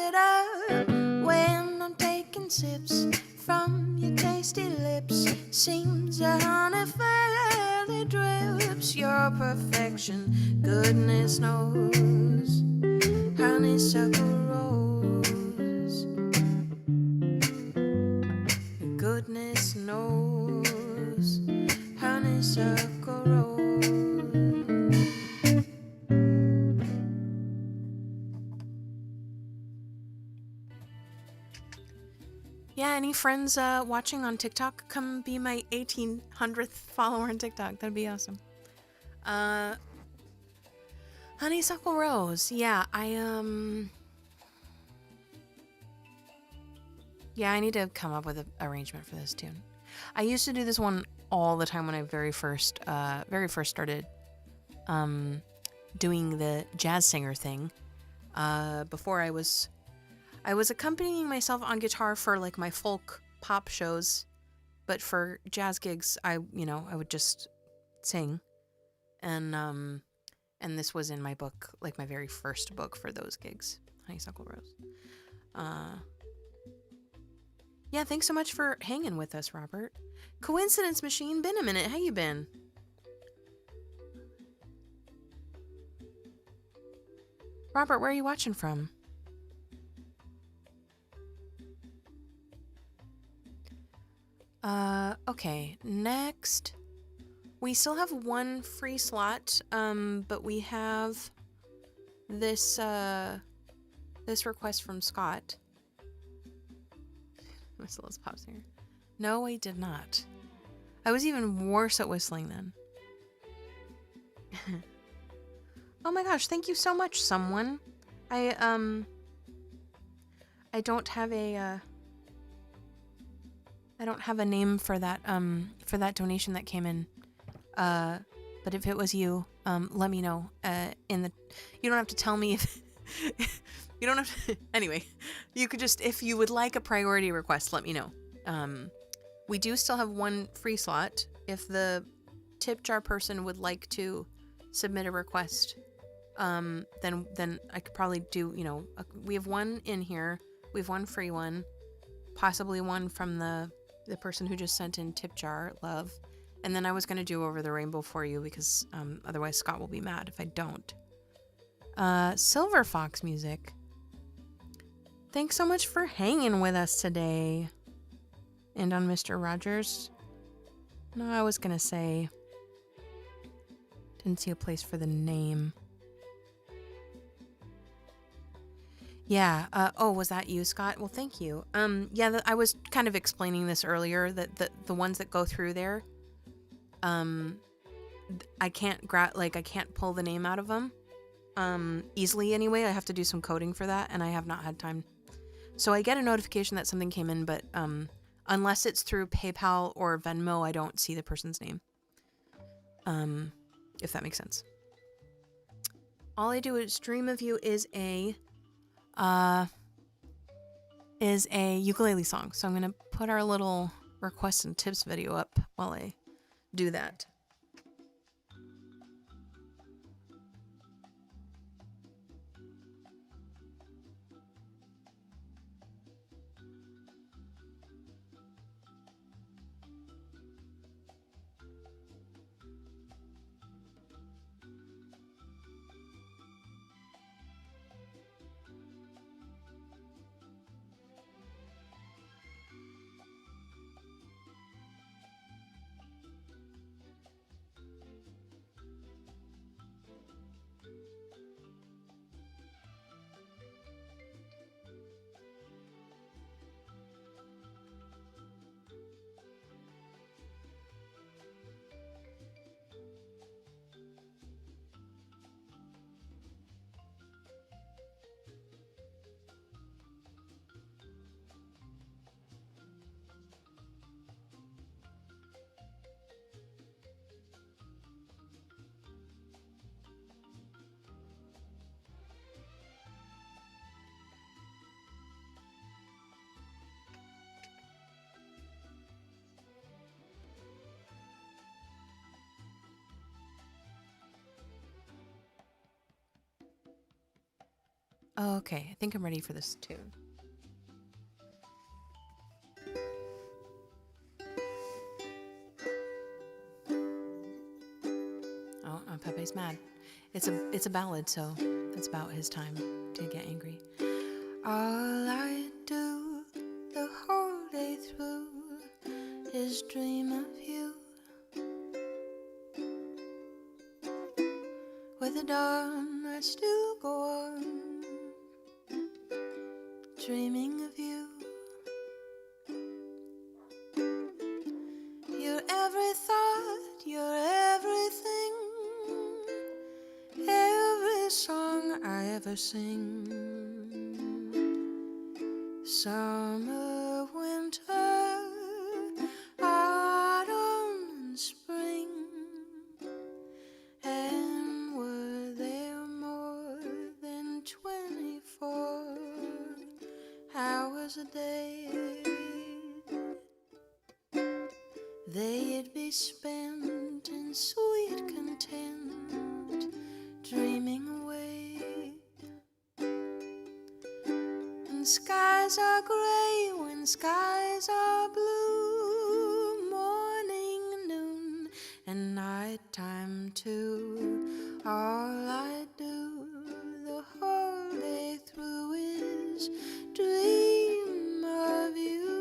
it up. When I'm taking sips from your tasty lips, seems the honey fairly drips. Your perfection, goodness knows. Honeysuckle rose. Goodness knows. Honeysuckle rose. Yeah, any friends watching on TikTok, come be my 1800th follower on TikTok. That'd be awesome. Honeysuckle Rose. Yeah, I need to come up with an arrangement for this tune. I used to do this one all the time when I very first started doing the jazz singer thing. Before I was accompanying myself on guitar for like my folk pop shows, but for jazz gigs, I would just sing, and this was in my book, like my very first book for those gigs, Honeysuckle Rose. Yeah, thanks so much for hanging with us, Robert. Coincidence Machine, been a minute. How you been? Robert, where are you watching from? Okay, next. We still have one free slot, but we have this request from Scott. Whistles pops here. No, I did not. I was even worse at whistling then. Oh my gosh, thank you so much, someone. I don't have a name for that donation that came in. But if it was you, let me know. You don't have to tell me if you don't have to. Anyway, you could just, if you would like a priority request, let me know. We do still have one free slot. If the tip jar person would like to submit a request, then I could probably do, we have one in here. We have one free one, possibly one from the person who just sent in tip jar love. And then I was going to do Over the Rainbow for you because otherwise Scott will be mad if I don't. Silver Fox Music. Thanks so much for hanging with us today. And on Mr. Rogers. No, I was going to say. Didn't see a place for the name. Yeah. Was that you, Scott? Well, thank you. I was kind of explaining this earlier, that the ones that go through there, I can't I can't pull the name out of them easily anyway. I have to do some coding for that, and I have not had time. So I get a notification that something came in, but unless it's through PayPal or Venmo, I don't see the person's name. If that makes sense. All I do is dream of you is a ukulele song. So I'm gonna put our little requests and tips video up while I do that. Oh, okay. I think I'm ready for this tune. Oh, Pepe's mad. It's a ballad, so it's about his time to get angry. All I do the whole day through is dream of you. With the dawn, I still go on dreaming of you. You're every thought, you're everything, every song I ever sing. Summer, winter, autumn, and spring. And were there more than 24 hours a day, they'd be spent in sweet content, dreaming away. And skies are gray when skies are blue, morning, noon, and nighttime too. All I do the whole day through is dream of you.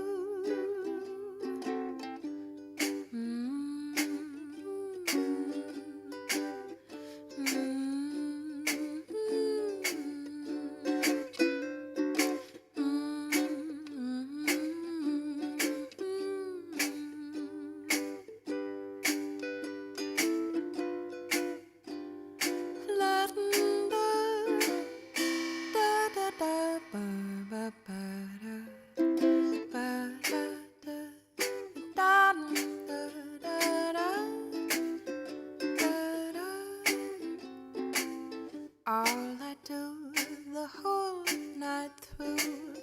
All I do the whole night through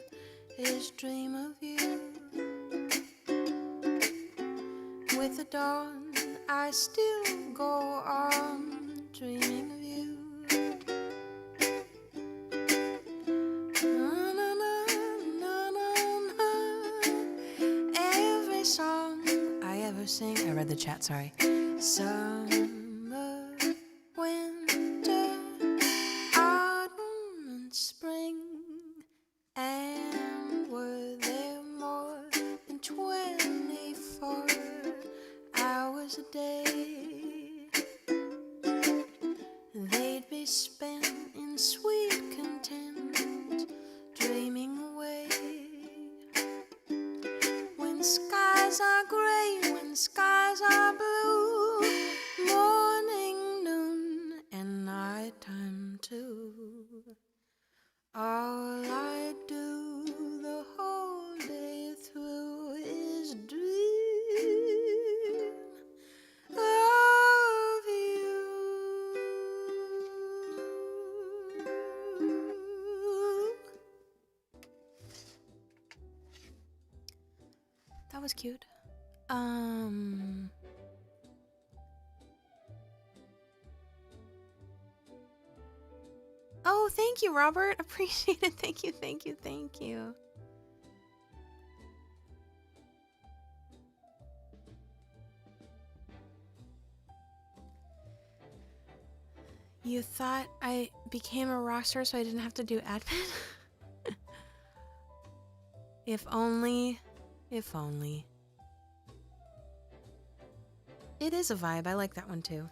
is dream of you. With the dawn, I still go on dreaming of you. Na, na, na, na, na, na. Every song I ever sing. I read the chat, sorry. Summer, winter, autumn, and spring. And were there more than 24 hours a day, they'd be spent in sweet content, dreaming away. When skies are gray, when skies are blue, morning, noon, and nighttime too. All I do the whole day through is dream of you. That was cute. Oh, thank you, Robert. Appreciate it. Thank you, thank you, thank you. You thought I became a rock star so I didn't have to do admin? If only. If only. It is a vibe. I like that one too.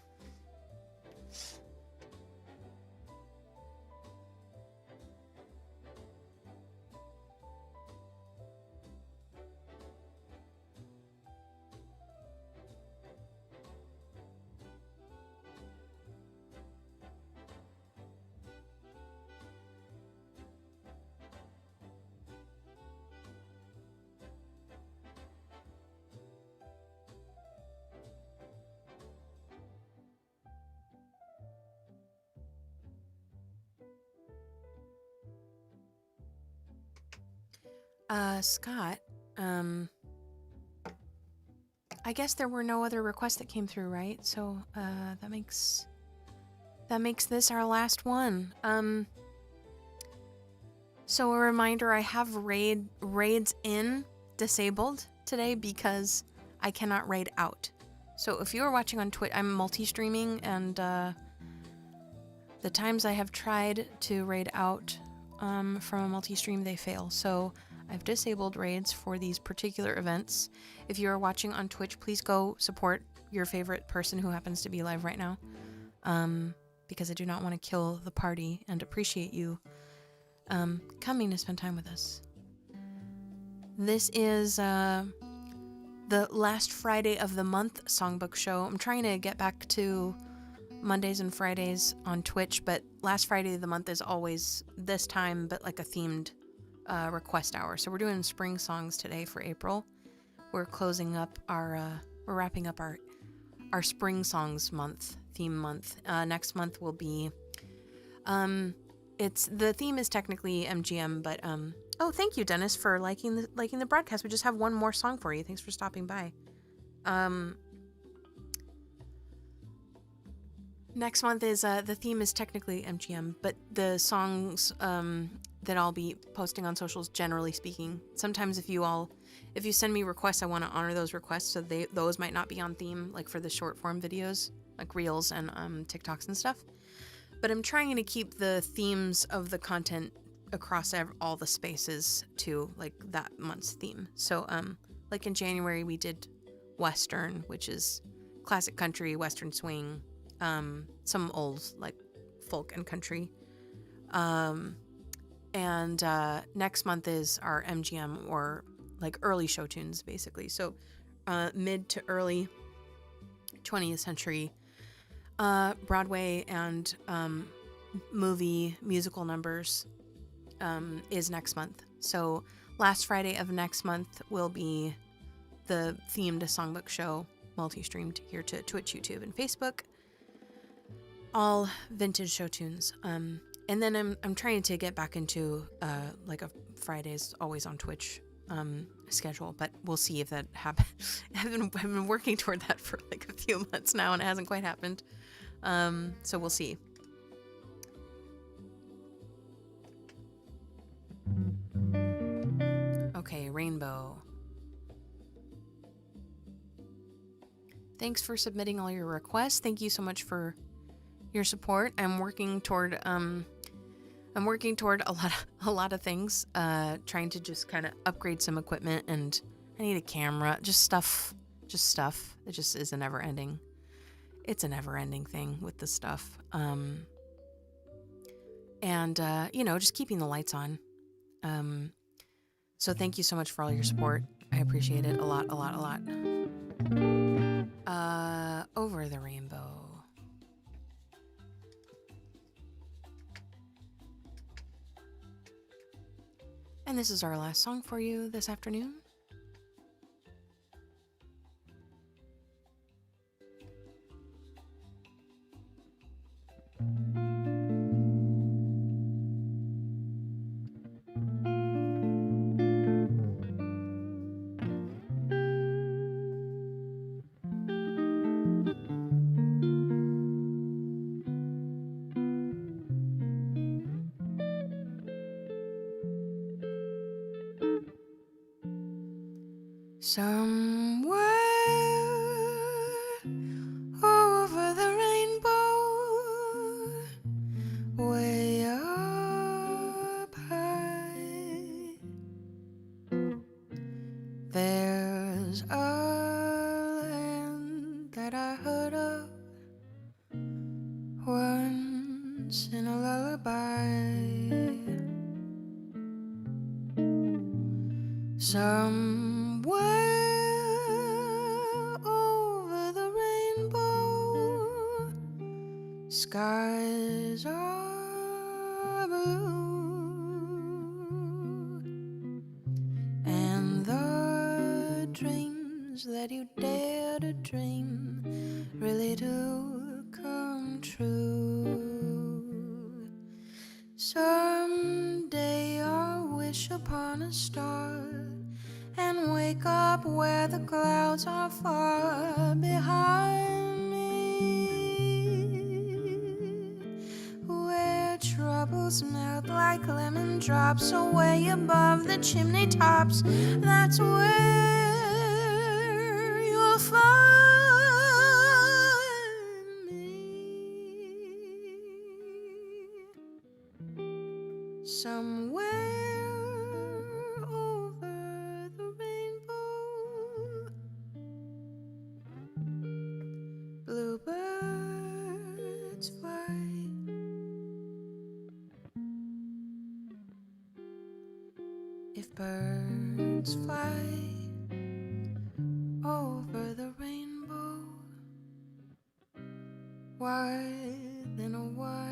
Scott, I guess there were no other requests that came through, right? So, that makes this our last one. So a reminder, I have raids in disabled today because I cannot raid out. So if you are watching on Twitch, I'm multi-streaming, and the times I have tried to raid out from a multi-stream, they fail. So I've disabled raids for these particular events. If you are watching on Twitch, please go support your favorite person who happens to be live right now, because I do not want to kill the party, and appreciate you coming to spend time with us. This is the last Friday of the month Songbook Show. I'm trying to get back to Mondays and Fridays on Twitch, but last Friday of the month is always this time, but like a themed request hour. So we're doing spring songs today for April. We're closing up we're wrapping up our spring songs month, theme month. Next month will be, the theme is technically MGM, but oh, thank you, Dennis, for liking the broadcast. We just have one more song for you. Thanks for stopping by. Next month is the theme is technically MGM, but the songs that I'll be posting on socials, generally speaking, sometimes if you send me requests, I want to honor those requests, so those might not be on theme, like for the short form videos, like Reels and TikToks and stuff. But I'm trying to keep the themes of the content across all the spaces to like that month's theme. So like in January we did Western, which is classic country, Western swing, some old like folk and country. And next month is our MGM, or like early show tunes, basically. So mid to early 20th century Broadway and musical numbers is next month. So last Friday of next month will be the theme to Songbook Show, multi-streamed here to Twitch, YouTube, and Facebook. All vintage show tunes. And then I'm trying to get back into like a Fridays always on Twitch schedule, but we'll see if that happens. I've been working toward that for like a few months now, and it hasn't quite happened. So we'll see. Okay, Rainbow. Thanks for submitting all your requests. Thank you so much for your support. I'm working toward a lot of things, trying to just kind of upgrade some equipment, and I need a camera, just stuff. It just is it's a never ending thing with the stuff. And just keeping the lights on. So thank you so much for all your support. I appreciate it a lot. Over the Rainbow. And this is our last song for you this afternoon. Somewhere over the rainbow, way up high, there's a land that I heard of once in a lullaby. Somewhere over the rainbow, skies are blue, and the dreams that you dare to dream really do come true. Someday I'll wish upon a star and wake up where the clouds are far behind me, where troubles melt like lemon raindrops away above the chimney tops. That's where you'll find me. Somewhere over the rainbow, bluebirds fly. If birds fly over the rainbow, why then, oh why